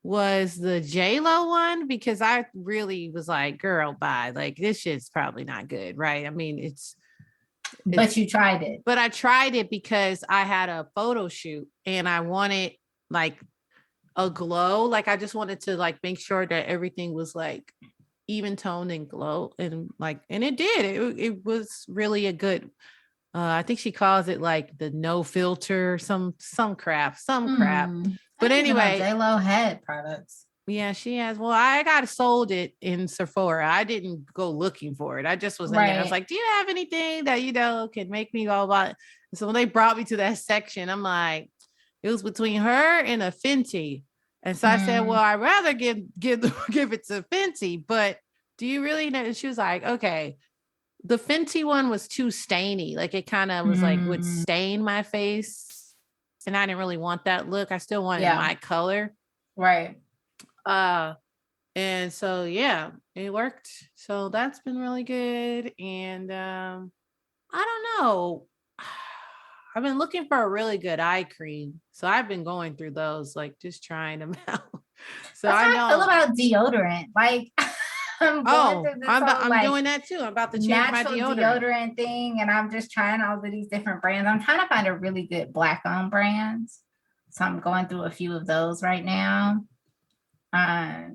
was the JLo one, because I really was like, girl, bye. Like, this shit's probably not good, right? I mean, but you tried it. But I tried it because I had a photo shoot and I wanted like a glow. Like, I just wanted to like make sure that everything was like even toned and glow, and it did. It was really a good. I think she calls it like the no filter, some crap. But anyway, J-Lo had products. Yeah, she has. Well, I got sold it in Sephora. I didn't go looking for it. I just was in there. I was like, do you have anything that, can make me go about? So when they brought me to that section, I'm like, it was between her and a Fenty. And so I said, well, I'd rather give it to Fenty, but do you really know? And she was like, okay. The Fenty one was too stainy. Like it kind of was like would stain my face. And I didn't really want that look. I still wanted my color. Right. And so yeah, it worked. So that's been really good. And I don't know. I've been looking for a really good eye cream. So I've been going through those, like just trying them out. So that's I know. I feel about deodorant. Like I'm doing that too. I'm about to change my deodorant thing, and I'm just trying all of these different brands. I'm trying to find a really good Black-owned brand. So I'm going through a few of those right now. I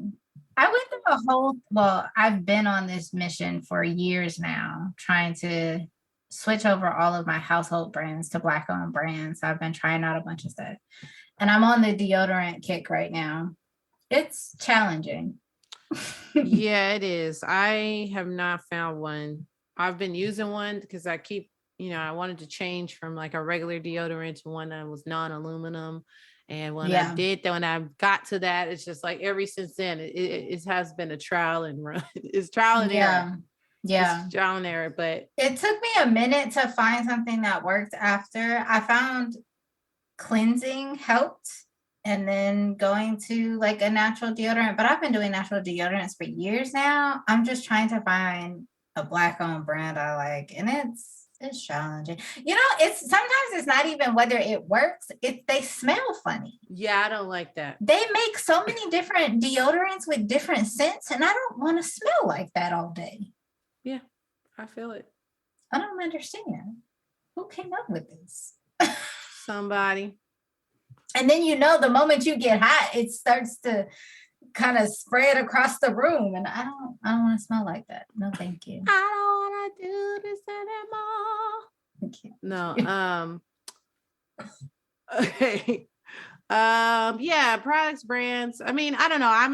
went through I've been on this mission for years now, trying to switch over all of my household brands to Black-owned brands. So I've been trying out a bunch of stuff. And I'm on the deodorant kick right now. It's challenging. Yeah, it is. I have not found one. I've been using one because I keep, I wanted to change from like a regular deodorant to one that was non-aluminum. And when I got to that, it's just like ever since then, it has been a trial and run. It's trial and error. Yeah. It's trial and error. But it took me a minute to find something that worked after. I found cleansing helped. And then going to like a natural deodorant, but I've been doing natural deodorants for years now. I'm just trying to find a Black-owned brand I like, and it's challenging. It's sometimes it's not even whether it works; they smell funny. Yeah, I don't like that. They make so many different deodorants with different scents, and I don't want to smell like that all day. Yeah, I feel it. I don't understand who came up with this. Somebody. And then the moment you get hot, it starts to kind of spread across the room. And I don't want to smell like that. No, thank you. I don't want to do this anymore. No. Okay. Yeah, products, brands. I mean, I don't know. I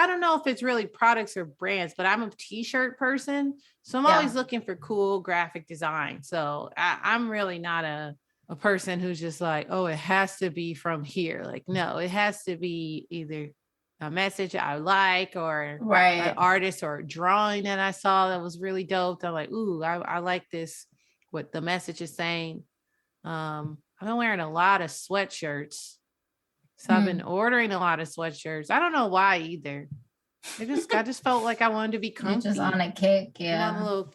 don't know if it's really products or brands, but I'm a t-shirt person. So I'm always looking for cool graphic design. So I'm really not a person who's just like, oh, it has to be from here. Like, no, it has to be either a message I like or an artist or a drawing that I saw that was really dope. I'm like, ooh, I like this, what the message is saying. I've been wearing a lot of sweatshirts. So I've been ordering a lot of sweatshirts. I don't know why either. I just felt like I wanted to be comfy. You're just on a kick, I'm on a little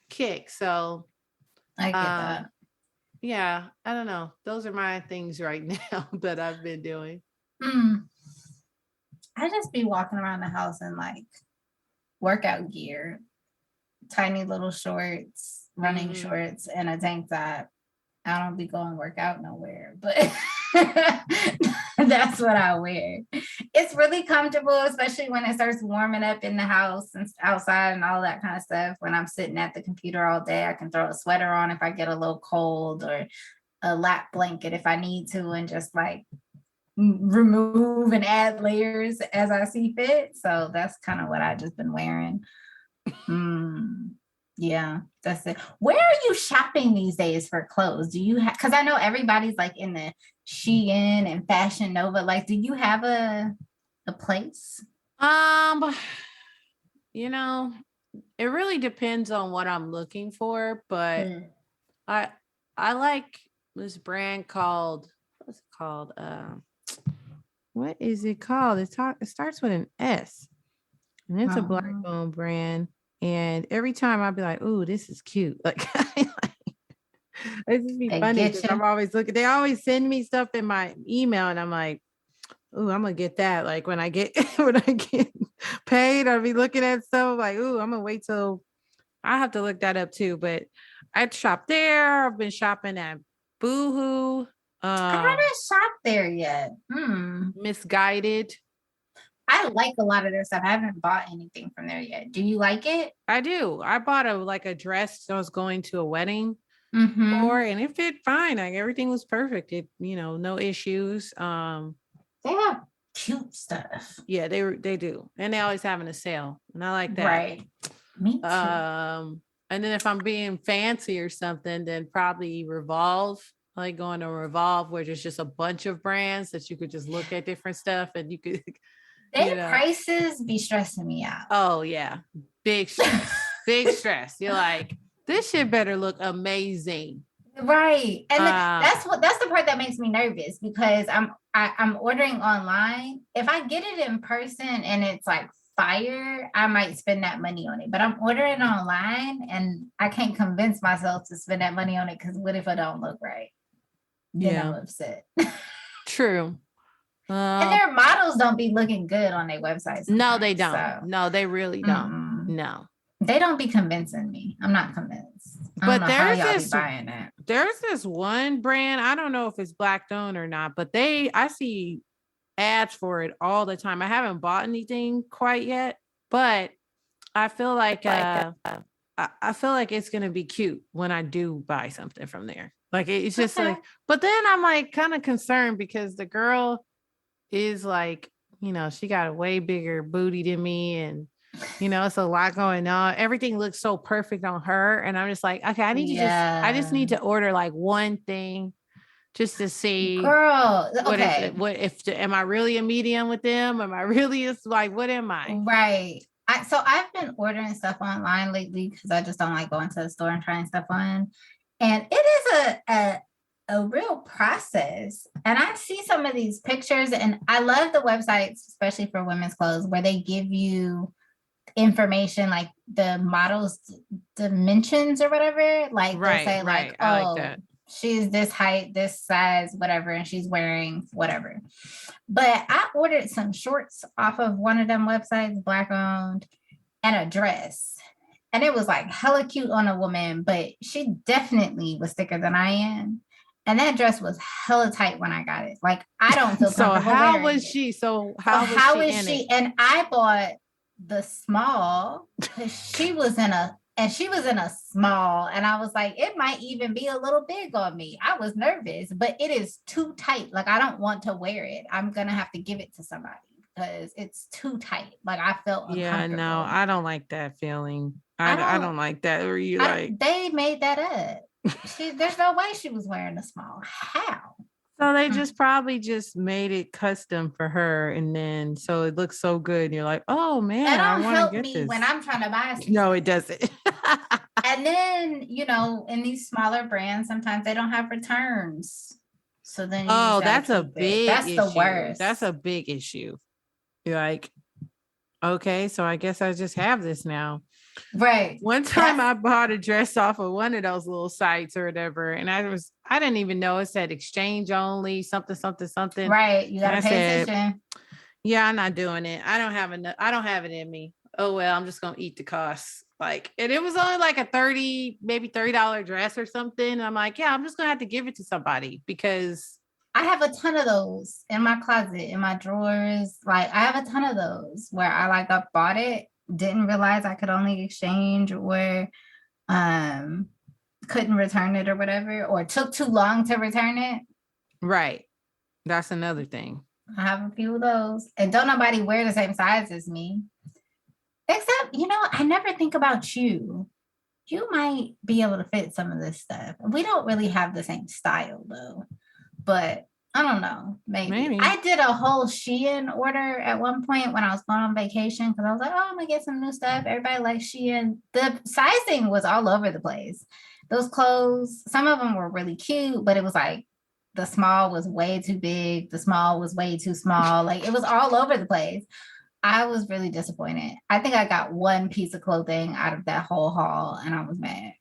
kick. So I get that. Yeah, I don't know. Those are my things right now that I've been doing. I just be walking around the house in like workout gear, tiny little shorts, running shorts, and a tank top. I don't be going work out nowhere, but that's what I wear. It's really comfortable, especially when it starts warming up in the house and outside and all that kind of stuff. When I'm sitting at the computer all day, I can throw a sweater on if I get a little cold, or a lap blanket if I need to, and just like remove and add layers as I see fit. So that's kind of what I just been wearing. Yeah, that's it. Where are you shopping these days for clothes? Do you have, because I know everybody's like in the Shein and Fashion Nova. Like, do you have a place? It really depends on what I'm looking for, but I like this brand called, what's it called? What is it called? It starts with an S, and it's a Black-owned brand. And every time I'll be like, "Ooh, this is cute!" Like, it just be funny because I'm always looking. They always send me stuff in my email, and I'm like, "Ooh, I'm gonna get that." Like when I get paid, I'll be looking at stuff like, "Ooh, I'm gonna wait till." I have to look that up too. But I shop there. I've been shopping at Boohoo. I haven't shopped there yet. Missguided. I like a lot of their stuff. I haven't bought anything from there yet. Do you like it? I do. I bought a dress. I was going to a wedding. Or and it fit fine. Like everything was perfect. It, no issues. They have cute stuff. Yeah, they do. And they always having a sale. And I like that. Right. Me too. And then if I'm being fancy or something, then probably Revolve. I like going to Revolve where there's just a bunch of brands that you could just look at different stuff and you could their prices be stressing me out. Oh yeah. Big stress. Big stress. You're like, this shit better look amazing. Right. And that's the part that makes me nervous because I'm ordering online. If I get it in person and it's like fire, I might spend that money on it. But I'm ordering online and I can't convince myself to spend that money on it because what if it don't look right? Then I'm upset. True. And their models don't be looking good on their websites. No, they don't. So. No, they really don't. No. They don't be convincing me. I'm not convinced. But there's this one brand. I don't know if it's Black owned or not, but I see ads for it all the time. I haven't bought anything quite yet, but I feel like I feel like it's gonna be cute when I do buy something from there. Like it's just like, but then I'm like kind of concerned because the girl is like, she got a way bigger booty than me and it's a lot going on. Everything looks so perfect on her. And I'm just like, okay, I just need to order like one thing just to see. Girl, am I really a medium with them? Am I really what am I? Right. So I've been ordering stuff online lately because I just don't like going to the store and trying stuff on. And it is a real process. And I see some of these pictures and I love the websites, especially for women's clothes, where they give you information like the model's dimensions or whatever. Like they say like, I like that. She's this height, this size, whatever, and she's wearing whatever. But I ordered some shorts off of one of them websites, Black owned, and a dress. And it was like hella cute on a woman, but she definitely was thicker than I am. And that dress was hella tight when I got it. Like I don't feel comfortable. So how was she? How was she? And I bought the small because she was in a small, and I was like, it might even be a little big on me. I was nervous, but it is too tight. Like I don't want to wear it. I'm gonna have to give it to somebody because it's too tight. Like I felt uncomfortable. Yeah, no, I don't like that feeling. I don't like that. Or they made that up. There's no way she was wearing a small. How? So they just probably just made it custom for her, and then so it looks so good. And you're like, oh man, that don't help me when I'm trying to buy something. No, it doesn't. And then in these smaller brands, sometimes they don't have returns. So then that's a big issue. The worst. That's a big issue. You're like, okay, so I guess I just have this now. Right. One time I bought a dress off of one of those little sites or whatever, and I didn't even know it said exchange only, something. Right. You gotta pay attention. Yeah, I'm not doing it. I don't have it in me. Oh well, I'm just gonna eat the costs. And it was only like a maybe $30 dress or something. And I'm like, yeah, I'm just gonna have to give it to somebody because I have a ton of those in my closet, in my drawers. Like I have a ton of those where I bought it, didn't realize I could only exchange or couldn't return it or whatever, or took too long to return it. Right. That's another thing. I have a few of those. And don't nobody wear the same size as me. Except, I never think about you. You might be able to fit some of this stuff. We don't really have the same style though. But I don't know. Maybe. I did a whole Shein order at one point when I was going on vacation because I was like, oh, I'm going to get some new stuff. Everybody likes Shein. The sizing was all over the place. Those clothes, some of them were really cute, but it was like the small was way too big. The small was way too small. Like it was all over the place. I was really disappointed. I think I got one piece of clothing out of that whole haul and I was mad.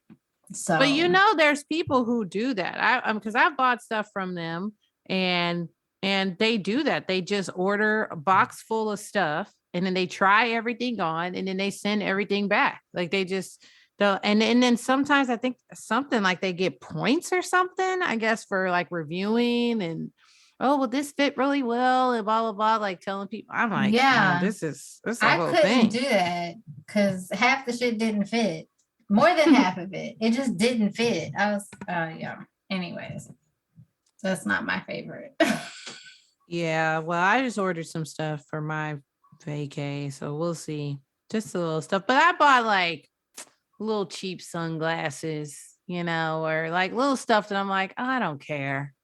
So, but there's people who do that. Because I've bought stuff from them. And they do that. They just order a box full of stuff and then they try everything on and then they send everything back. Like they just and then sometimes I think something like they get points or something, I guess, for like reviewing and this fit really well and blah blah blah, like telling people. I'm like, yeah, this is a whole thing. I couldn't do that because half the shit didn't fit. More than half of it. It just didn't fit. I was, yeah. Anyways, that's not my favorite. Yeah, well, I just ordered some stuff for my vacay, so we'll see. Just a little stuff. But I bought like little cheap sunglasses, or like little stuff that I'm like, I don't care.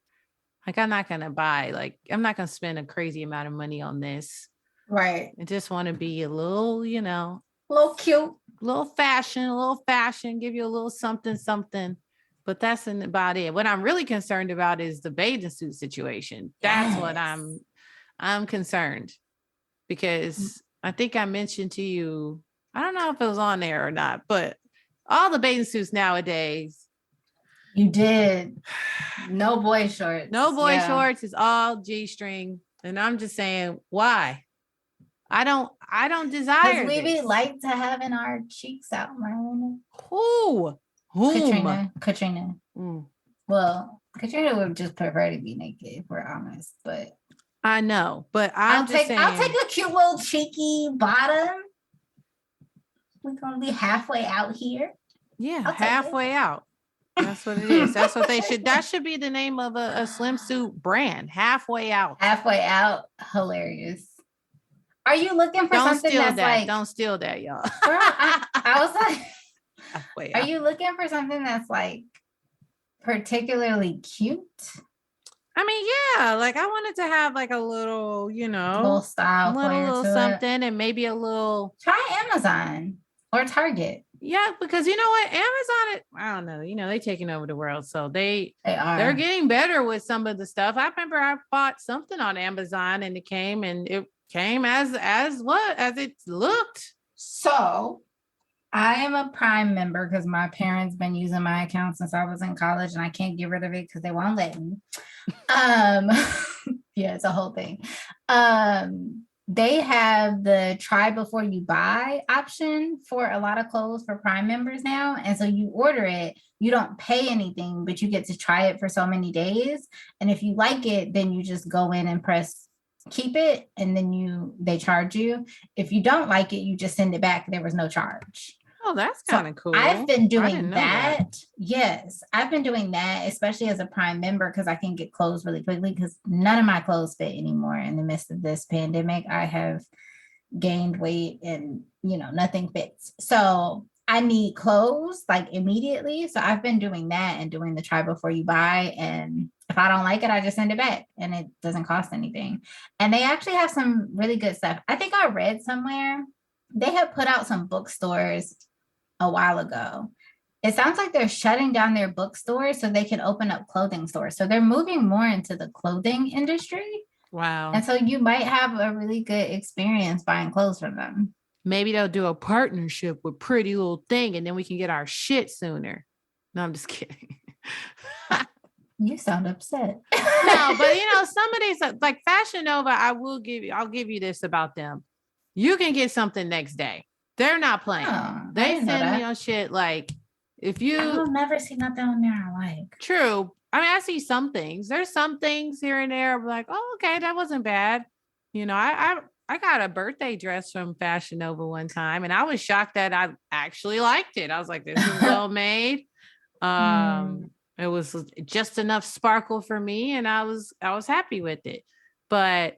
Like I'm not gonna buy, like I'm not gonna spend a crazy amount of money on this. Right. I just want to be a little, a little cute. a little fashion, give you a little something, something. But that's about it. What I'm really concerned about is the bathing suit situation. That's what I'm concerned because I think I mentioned to you, I don't know if it was on there or not, but all the bathing suits nowadays. You did. No boy shorts. No boy shorts. Is all G-string. And I'm just saying, why? I don't desire we this. be like to having our cheeks out, Marlena. Who? Katrina. Well, Katrina would just prefer to be naked, if we're honest, but I know, but I'll take a cute little cheeky bottom. We're gonna be halfway out here. Yeah, halfway out. That's what it is. That's what they should. That should be the name of a swimsuit brand. Halfway out. Halfway out. Hilarious. Are you looking for something that's like? Don't steal that, y'all. Girl, I was like, halfway out. Are you looking for something that's like particularly cute? I mean, yeah, like I wanted to have like a little, little style, little something, and maybe a little. Try Amazon or Target. Yeah, because you know what, Amazon, I don't know, they taking over the world, so they're getting better with some of the stuff. I remember I bought something on Amazon, and it came as it looked. So I am a Prime member because my parents been using my account since I was in college, and I can't get rid of it because they won't let me. Yeah, it's a whole thing. They have the try before you buy option for a lot of clothes for Prime members now. And so you order it, you don't pay anything, but you get to try it for so many days. And if you like it, then you just go in and press keep it, and then they charge you. If you don't like it, you just send it back. There was no charge. Oh, that's kind of cool. I've been doing that. Yes, I've been doing that, especially as a Prime member, because I can get clothes really quickly because none of my clothes fit anymore in the midst of this pandemic. I have gained weight and, nothing fits. So I need clothes like immediately. So I've been doing that and doing the try before you buy. And if I don't like it, I just send it back and it doesn't cost anything. And they actually have some really good stuff. I think I read somewhere they have put out some bookstores a while ago. It sounds like they're shutting down their bookstores so they can open up clothing stores. So they're moving more into the clothing industry. Wow. And so you might have a really good experience buying clothes from them. Maybe they'll do a partnership with Pretty Little Thing and then we can get our shit sooner. No, I'm just kidding. You sound upset. No, but some of these, like Fashion Nova, I'll give you this about them. You can get something next day. They're not playing. Oh, they send shit like I'll never see nothing on there I like. True. I mean, I see some things. There's some things here and there. I'm like, oh, okay, that wasn't bad. I got a birthday dress from Fashion Nova one time, and I was shocked that I actually liked it. I was like, this is well made. It was just enough sparkle for me, and I was happy with it. But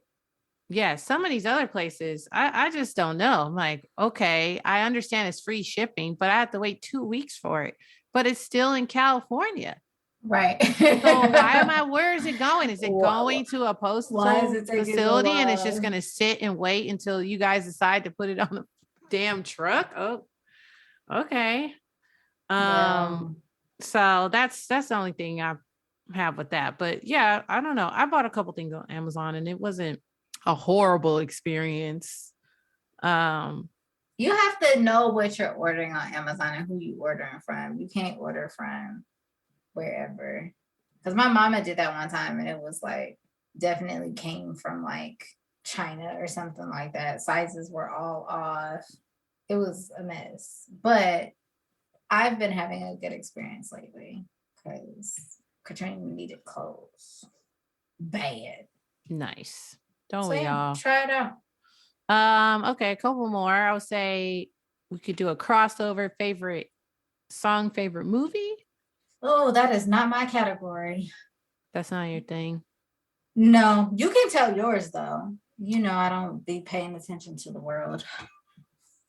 yeah, some of these other places, I just don't know. I'm like, okay, I understand it's free shipping, but I have to wait 2 weeks for it. But it's still in California. Right. So where is it going? Is it going to a postal facility and it's just going to sit and wait until you guys decide to put it on the damn truck? Oh, okay. So that's the only thing I have with that. But yeah, I don't know. I bought a couple things on Amazon and it wasn't a horrible experience. You have to know what you're ordering on Amazon and who you're ordering from. You can't order from wherever, because my mama did that one time and it was like definitely came from like China or something like that. Sizes were all off. It was a mess, but I've been having a good experience lately because Katrina needed clothes bad. Nice. Don't we all? Try it out. Okay, a couple more. I would say we could do a crossover favorite Song favorite movie? Oh, that is not my category. That's not your thing. No, you can tell yours though. You know, I don't be paying attention to the world.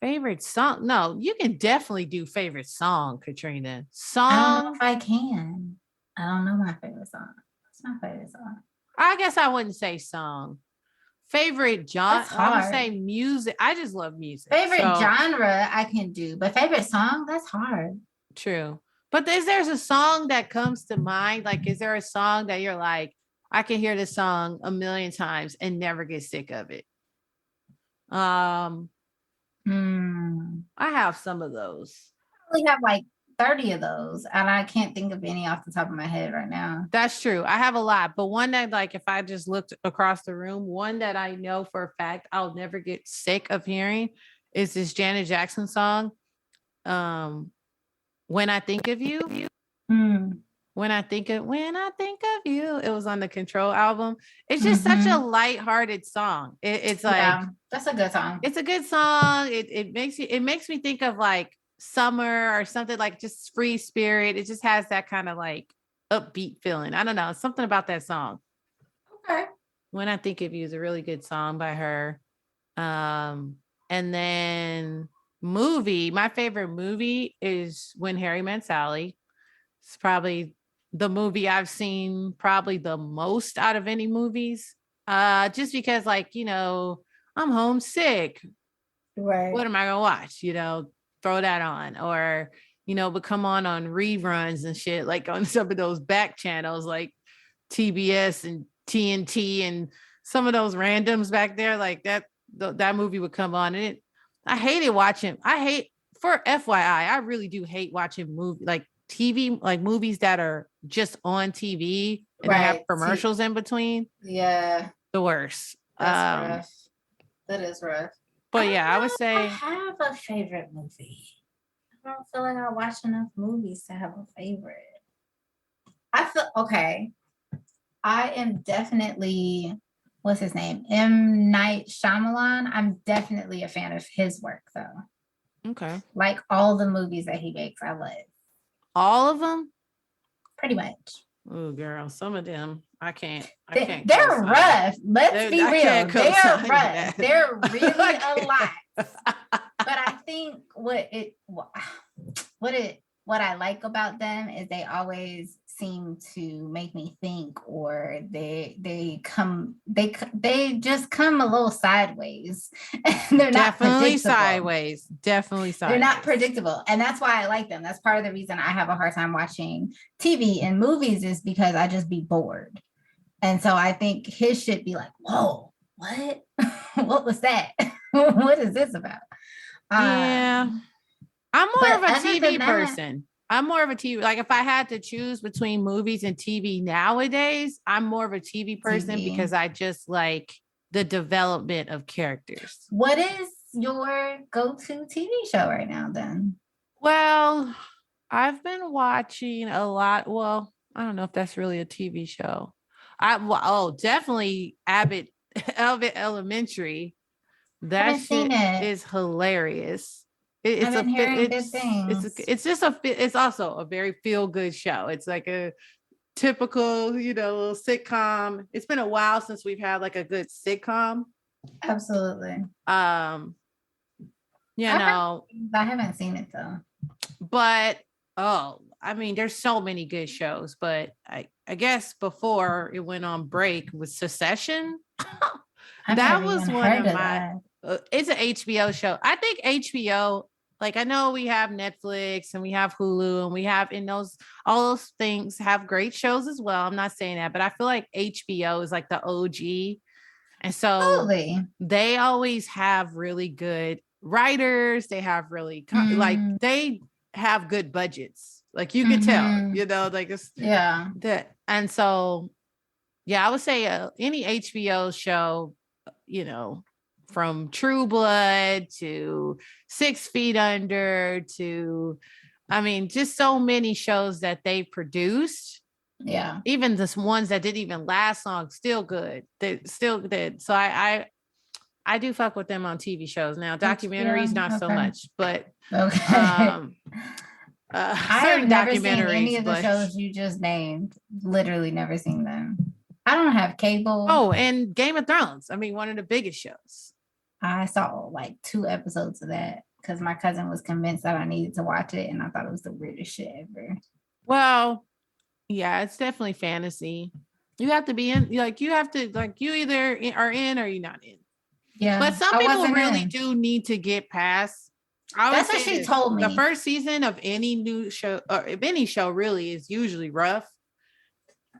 Favorite song? No, you can definitely do favorite song, Katrina. I don't know Song? if I can. I don't know my favorite song. What's my favorite song? I guess I wouldn't say song. Favorite genre? I would say music. I just love music. Favorite genre I can do, but favorite song, that's hard. True. But there's a song that comes to mind? Like, is there a song that you're like, I can hear this song a million times and never get sick of it? I have some of those. I only have like 30 of those, and I can't think of any off the top of my head right now. That's true. I have a lot, but one that, like, if I just looked across the room, one that I know for a fact I'll never get sick of hearing is this Janet Jackson song. When I Think of You. When I think of you, it was on the Control album. It's just such a lighthearted song. It's like, that's a good song. It's a good song. It makes me think of like summer or something, like just free spirit. It just has that kind of like upbeat feeling. I don't know. Something about that song. Okay. When I Think of You is a really good song by her. And then movie, my favorite movie is When Harry Met Sally. It's probably the movie I've seen probably the most out of any movies. Just because, like, you know, I'm homesick. Right. What am I gonna watch? You know, throw that on, or you know, but come on reruns and shit, like on some of those back channels like TBS and TNT and some of those randoms back there, like that movie would come on. And I hated watching. For FYI, I really do hate watching like TV, like movies that are just on TV and they have commercials in between. Yeah. The worst. That's rough. That is rough. But yeah, I would say I have a favorite movie. I don't feel like I watch enough movies to have a favorite. I feel okay. I am definitely, what's his name? M. Night Shyamalan. I'm definitely a fan of his work though. Okay. Like all the movies that he makes, I love. All of them? Pretty much. Oh, girl, some of them I can't. They're rough. Let's be real. They're rough. They're really a lot. But I think what I like about them is they always seem to make me think, or they just come a little sideways. They're not definitely sideways. They're not predictable, and that's why I like them. That's part of the reason I have a hard time watching TV and movies, is because I just be bored. And so I think his shit be like, whoa, what? What was that? What is this about? Yeah. I'm more of a TV person. I'm more of a TV. Like if I had to choose between movies and TV nowadays, I'm more of a TV person because I just like the development of characters. What is your go-to TV show right now then? Well, I've been watching a lot. Well, I don't know if that's really a TV show. Definitely Abbott Elementary. That shit is hilarious. It's also a very feel-good show. It's like a typical, you know, little sitcom. It's been a while since we've had like a good sitcom. Absolutely. I haven't seen it though. But I mean, there's so many good shows, but I guess before it went on break was Succession. That was one of my. It's an HBO show. I think HBO. Like I know we have Netflix and we have Hulu and we have all those things have great shows as well. I'm not saying that, but I feel like HBO is like the OG, and so they always have really good writers. They have really like they have good budgets. Like you can tell, you know, like it's that. And so, I would say any HBO show, you know, from True Blood to 6 Feet Under to, I mean, just so many shows that they produced. Yeah. Even the ones that didn't even last long, still good. They still did. So I do fuck with them on TV shows. Now, documentaries, not so much, but I have never seen any of the but... shows you just named. Literally never seen them. I don't have cable. Oh, and Game of Thrones. I mean, one of the biggest shows. I saw like 2 episodes of that because my cousin was convinced that I needed to watch it, and I thought it was the weirdest shit ever. Well, yeah, it's definitely fantasy. You have to be in, like, you have to, like, you either are in or you're not in. Yeah. But some people really do need to get past. That's what she told me. The first season of any new show, or if any show really, is usually rough.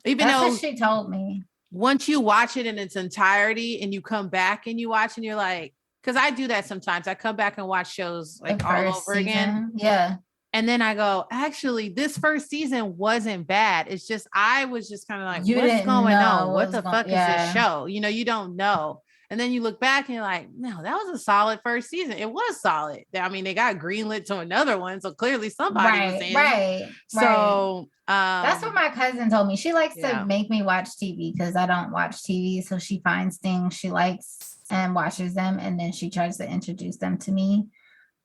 That's what she told me. Once you watch it in its entirety and you come back and you watch and you're like, because I do that sometimes. I come back and watch shows like all over again. Yeah. And then I go, actually, this first season wasn't bad. It's just, I was just kind of like, what's going on? What the fuck is this show? You know, you don't know. And then you look back and you're like, no, that was a solid first season. It was solid. I mean, they got greenlit to another one. So clearly somebody was in. Right. So that's what my cousin told me. She likes to make me watch TV because I don't watch TV. So she finds things she likes and watches them. And then she tries to introduce them to me.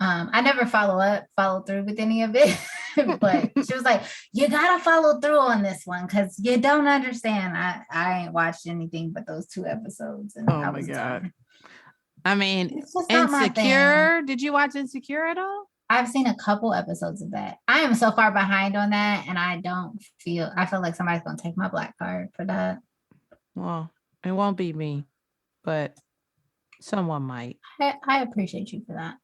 I never follow through with any of it, but she was like, you gotta follow through on this one because you don't understand. I ain't watched anything but those 2 episodes. And oh my God. Done. I mean, Insecure. Did you watch Insecure at all? I've seen a couple episodes of that. I am so far behind on that, and I feel like somebody's gonna take my black card for that. Well, it won't be me, but someone might. I appreciate you for that.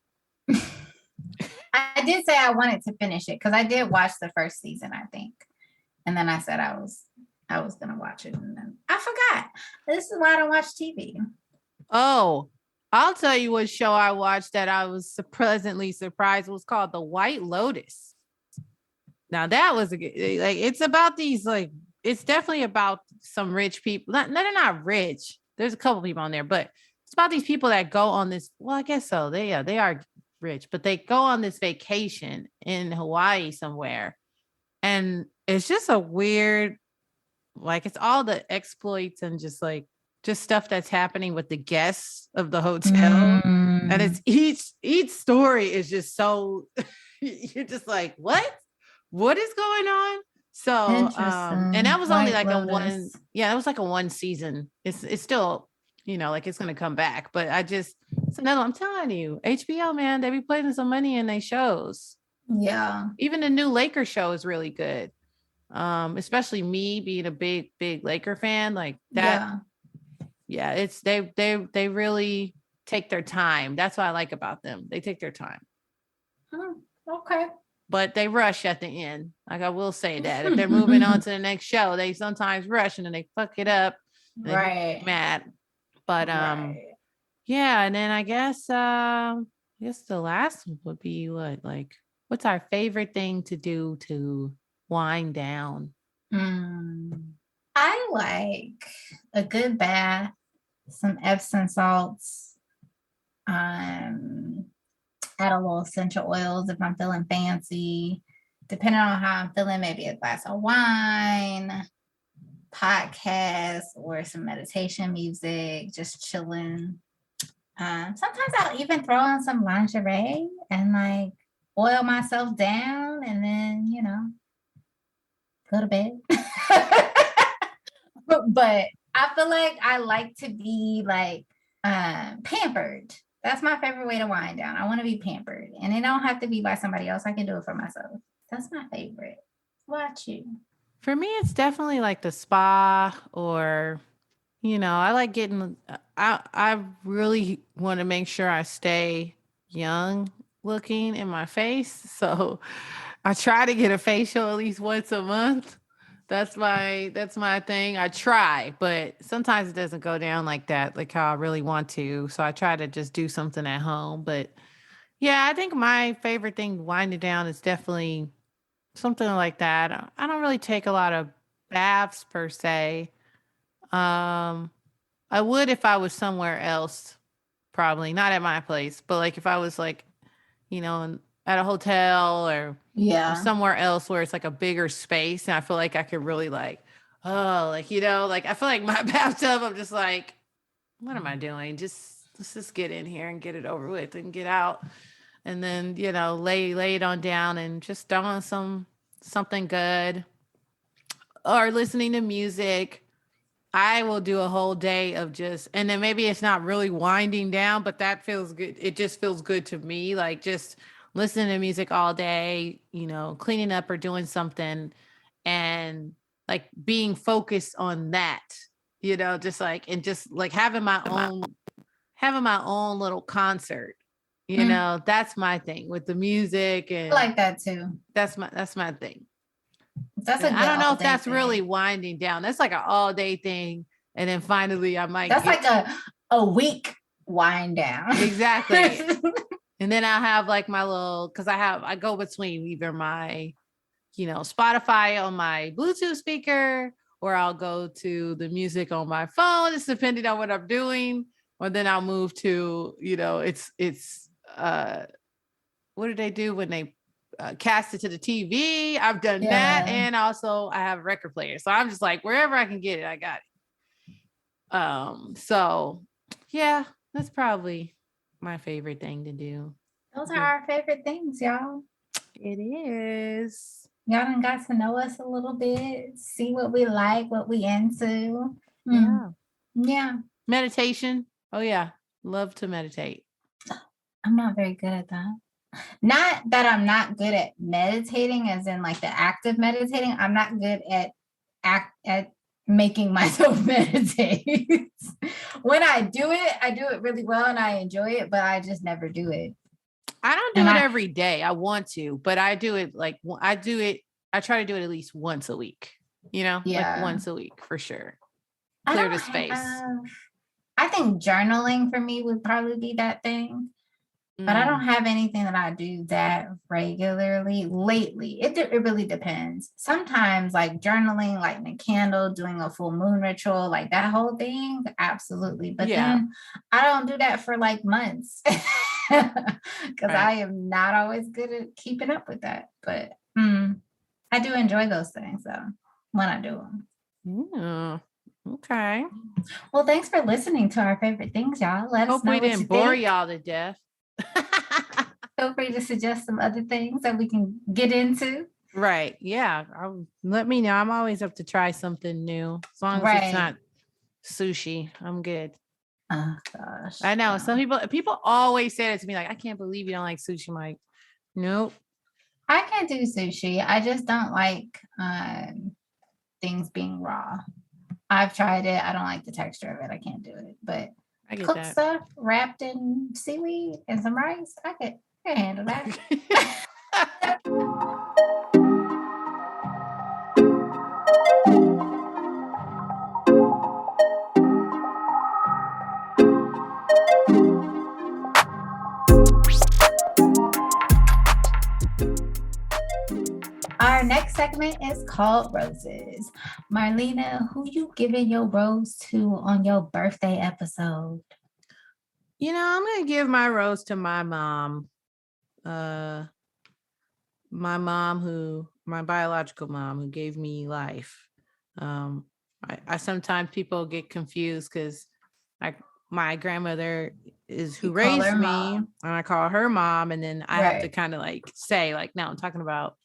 I did say I wanted to finish it because I did watch the first season, I think, and then I said I was gonna watch it, and then I forgot. This is why I don't watch TV. Oh, I'll tell you what show I watched that I was pleasantly surprised. It was called The White Lotus. Now that was it's about these, like, it's definitely about some rich people. They're not rich. There's a couple people on there, but it's about these people that go on this. Well, I guess so. They are rich, but they go on this vacation in Hawaii somewhere, and it's just a weird, like, it's all the exploits and just stuff that's happening with the guests of the hotel. And it's each story is just so you're just like, what is going on? So and that was only like it was like a 1 season. It's still, you know, like, it's going to come back, but it's another, I'm telling you, HBO, man, they be putting some money in their shows. Yeah. Even the new Lakers show is really good. Especially me being a big Laker fan, like that. Yeah, it's they really take their time. That's what I like about them. They take their time. Okay. But they rush at the end. Like, I will say that. If they're moving on to the next show, they sometimes rush and then they fuck it up. Right. Mad. But yeah, and then I guess the last one would be what's our favorite thing to do to wind down? I like a good bath, some Epsom salts, add a little essential oils if I'm feeling fancy. Depending on how I'm feeling, maybe a glass of wine, podcast, or some meditation music, just chilling. Sometimes I'll even throw on some lingerie and like oil myself down and then, you know, go to bed. But I feel like I like to be like pampered. That's my favorite way to wind down. I want to be pampered, and it don't have to be by somebody else. I can do it for myself. That's my favorite. What about you? For me, it's definitely like the spa, or, you know, I like getting, I really want to make sure I stay young looking in my face. So I try to get a facial at least once a month. That's my thing. I try, but sometimes it doesn't go down like that, like how I really want to. So I try to just do something at home. But yeah, I think my favorite thing winding down is definitely something like that. I don't really take a lot of baths per se. I would if I was somewhere else, probably not at my place, but like if I was like, you know, at a hotel or somewhere else where it's like a bigger space, and I feel like I could really like, you know, like I feel like my bathtub, I'm just like, what am I doing? Let's just get in here and get it over with and get out. and then, you know, lay it on down and just throw on something good or listening to music. I will do a whole day of just, and then maybe it's not really winding down, but that feels good. It just feels good to me. Like just listening to music all day, you know, cleaning up or doing something and like being focused on that, you know, just like, and just like having my own little concert, you know, that's my thing with the music. I And like that too. that's my thing. That's a good I don't know if that's thing. really winding down. That's like an all day thing. And then finally I might that's like a week wind down. Exactly. And then I'll have like my little, cause I go between either my, you know, Spotify on my Bluetooth speaker, or I'll go to the music on my phone. It's depending on what I'm doing. Or then I'll move to, you know, it's what do they do when they cast it to the TV? I've done that. And also I have a record player. So I'm just like, wherever I can get it, I got it. So yeah, that's probably my favorite thing to do. Those are our favorite things, y'all. It is. Y'all done got to know us a little bit, see what we like, what we into. Yeah. Yeah. Meditation. Oh yeah. Love to meditate. I'm not very good at that. Not that I'm not good at meditating, as in like the act of meditating. I'm not good at making myself meditate. When I do it really well and I enjoy it, but I just never do it. I don't do it every day. I want to, but I do it like I try to do it at least once a week, you know, like once a week for sure. Clear the space. I think journaling for me would probably be that thing. But I don't have anything that I do that regularly lately. It really depends. Sometimes like journaling, lighting a candle, doing a full moon ritual, like that whole thing, absolutely. But then I don't do that for like months because I am not always good at keeping up with that. But I do enjoy those things though, when I do them. Yeah. Okay. Well, thanks for listening to our favorite things, y'all. Let us know we didn't bore y'all to death. Feel free to suggest some other things that we can get into. Right. Yeah. Let me know. I'm always up to try something new. As long as it's not sushi, I'm good. Oh gosh. I know. Some people always say that to me, like, I can't believe you don't like sushi. I'm like, nope. I can't do sushi. I just don't like things being raw. I've tried it. I don't like the texture of it. I can't do it. But cooked stuff wrapped in seaweed and some rice, I can handle that. Our next segment is called Roses. Marlena, who you giving your rose to on your birthday episode? You know, I'm going to give my rose to my mom. My biological mom who gave me life. I sometimes people get confused because my grandmother is who raised me, and I call her mom, and then I have to kind of like say like, no, I'm talking about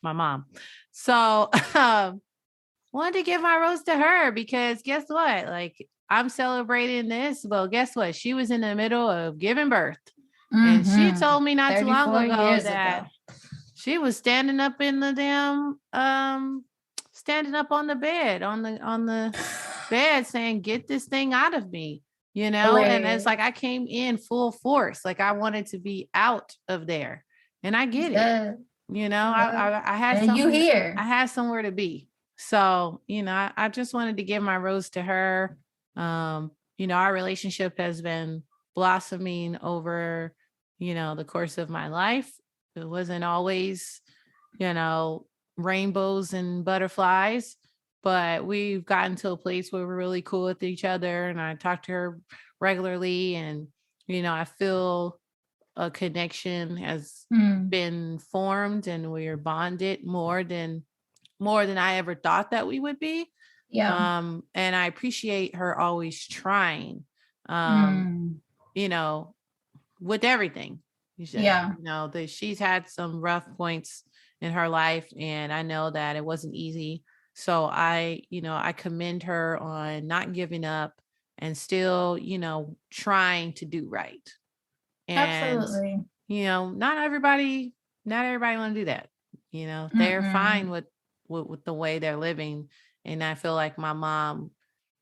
my mom. So wanted to give my rose to her because guess what? Like I'm celebrating this. Well, guess what? She was in the middle of giving birth. And she told me not too long ago that she was standing up in the damn standing up on the bed, on the bed saying, get this thing out of me, you know? And it's like I came in full force. Like I wanted to be out of there. And I get it. You know, I had I had somewhere to be. So, you know, I just wanted to give my rose to her. You know, our relationship has been blossoming over, you know, the course of my life. It wasn't always, you know, rainbows and butterflies, but we've gotten to a place where we're really cool with each other. And I talk to her regularly, and, you know, I feel a connection has been formed, and we are bonded more than I ever thought that we would be. Yeah. And I appreciate her always trying, you know, with everything, Yeah. You know, she's had some rough points in her life, and I know that it wasn't easy. So I commend her on not giving up and still, trying to do right. And, Absolutely. not everybody want to do that. They're fine with the way they're living. And I feel like my mom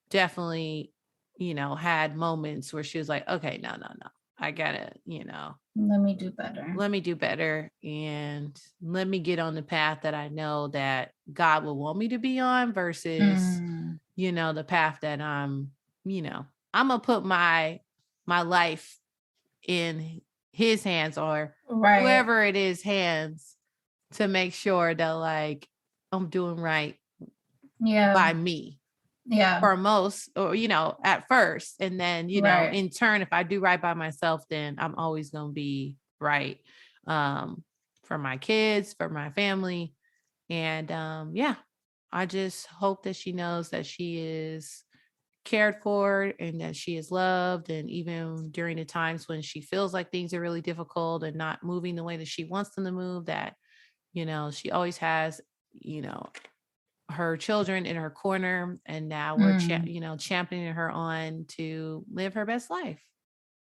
definitely, had moments where she was like, okay, no, I gotta, let me do better. Let me do better, and let me get on the path that I know that God will want me to be on versus, the path that I'm gonna put my life in his hands, or whoever it is hands, to make sure that like I'm doing right by me. Yeah. For most, or at first, and then in turn, if I do right by myself, then I'm always going to be right for my kids, for my family. And I just hope that she knows that she is cared for and that she is loved. And even during the times when she feels like things are really difficult and not moving the way that she wants them to move, that she always has her children in her corner, and now we're championing her on to live her best life.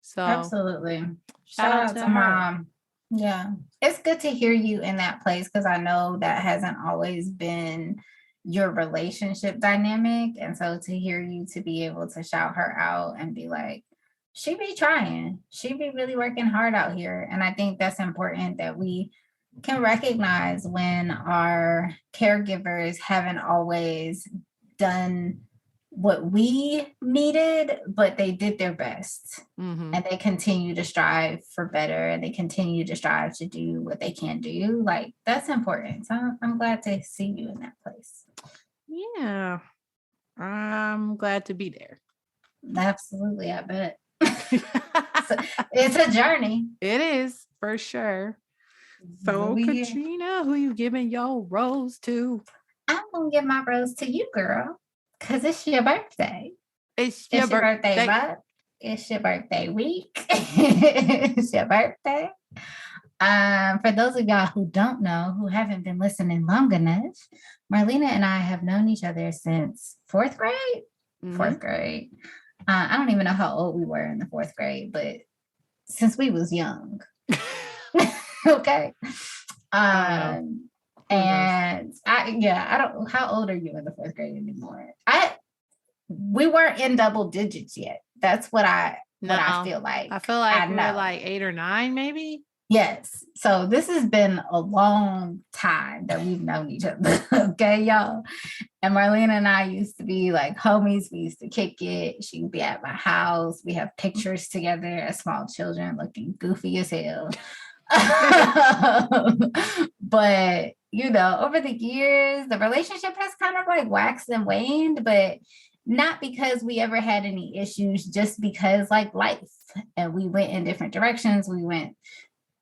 So absolutely, shout out to Mom. Yeah, it's good to hear you in that place, because I know that hasn't always been your relationship dynamic, and so to hear you to be able to shout her out and be like, she be trying, she be really working hard out here. And I think that's important, that we can recognize when our caregivers haven't always done what we needed, but they did their best. And they continue to strive for better, and they continue to strive to do what they can do. Like, that's important. So I'm glad to see you in that place. Yeah, I'm glad to be there. Absolutely, I bet. It's a journey. It is, for sure. So, Katrina, who you giving your rose to? I'm gonna give my rose to you, girl, because it's your birthday. It's your birthday month. It's your birthday week. It's your birthday. For those of y'all who don't know, who haven't been listening long enough, Marlena and I have known each other since fourth grade. Fourth grade. I don't even know how old we were in the fourth grade, but since we was young. Okay. And I don't, how old are you in the fourth grade anymore? We weren't in double digits yet. That's what I feel like. I feel like we were like 8 or 9, maybe. Yes. So this has been a long time that we've known each other. Okay, y'all. And Marlena and I used to be like homies. We used to kick it. She would be at my house. We have pictures together as small children looking goofy as hell. But over the years, the relationship has kind of like waxed and waned, but not because we ever had any issues, just because like life, and we went in different directions. We went,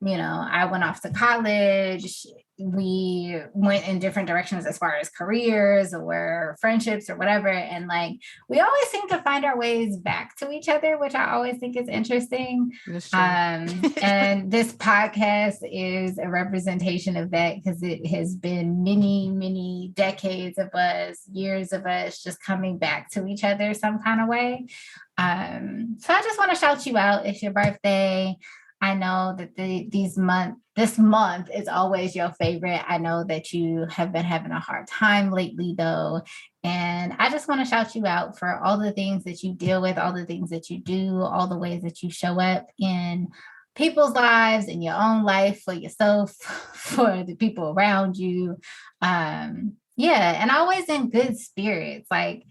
I went off to college. We went in different directions as far as careers or friendships or whatever. And like, we always seem to find our ways back to each other, which I always think is interesting. And this podcast is a representation of that, because it has been many, many decades of us, years of us just coming back to each other some kind of way. So I just want to shout you out. It's your birthday. I know that this month is always your favorite. I know that you have been having a hard time lately, though. And I just want to shout you out for all the things that you deal with, all the things that you do, all the ways that you show up in people's lives, in your own life, for yourself, for the people around you. And always in good spirits. Like,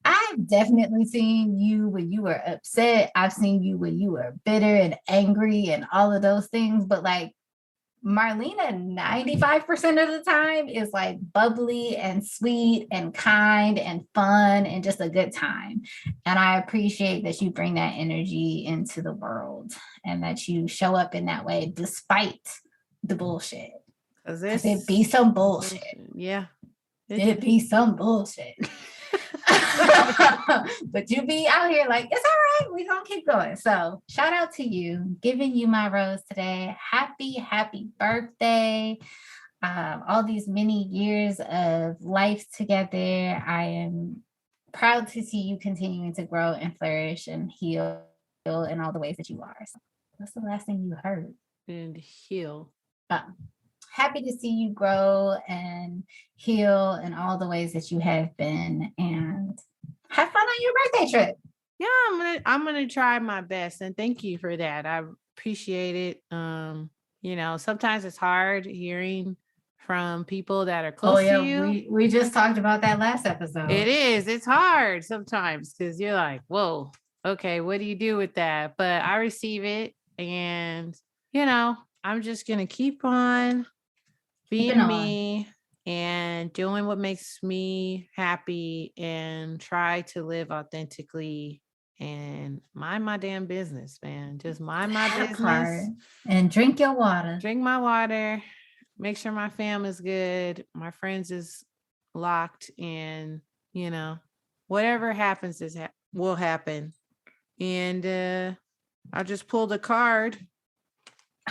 I've definitely seen you when you were upset. I've seen you when you were bitter and angry and all of those things. But like, Marlena, 95% of the time is like bubbly and sweet and kind and fun and just a good time. And I appreciate that you bring that energy into the world and that you show up in that way despite the bullshit. Because it be some bullshit. Yeah. It be some bullshit. But you be out here like, it's all right. We're going to keep going. So shout out to you, giving you my rose today. Happy birthday. All these many years of life together. I am proud to see you continuing to grow and flourish and heal in all the ways that you are. So what's the last thing you heard? And heal. Happy to see you grow and heal in all the ways that you have been, and have fun on your birthday trip. Yeah, I'm gonna try my best, and thank you for that. I appreciate it. Sometimes it's hard hearing from people that are close to you. We just talked about that last episode. It is. It's hard sometimes because you're like, whoa, okay, what do you do with that? But I receive it, and I'm just gonna keep on being me and doing what makes me happy and try to live authentically and mind my damn business, man. Just mind my business. And drink your water. Drink my water. Make sure my family's good. My friends is locked, and whatever happens will happen. And I just pulled a card.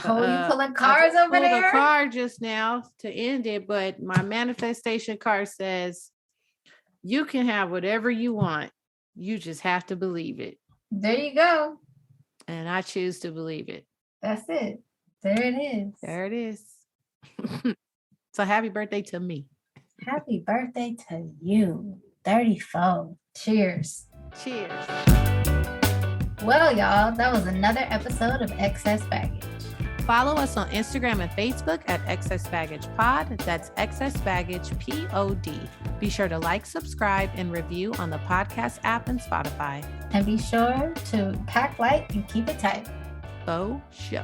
Oh, you pulling cards over there? I pulled a card just now to end it, but my manifestation card says, you can have whatever you want. You just have to believe it. There you go. And I choose to believe it. That's it. There it is. There it is. So happy birthday to me. Happy birthday to you. 34. Cheers. Cheers. Well, y'all, that was another episode of Excess Baggage. Follow us on Instagram and Facebook at Excess Baggage Pod. That's Excess Baggage POD. Be sure to like, subscribe, and review on the podcast app and Spotify. And be sure to pack light and keep it tight. Faux show.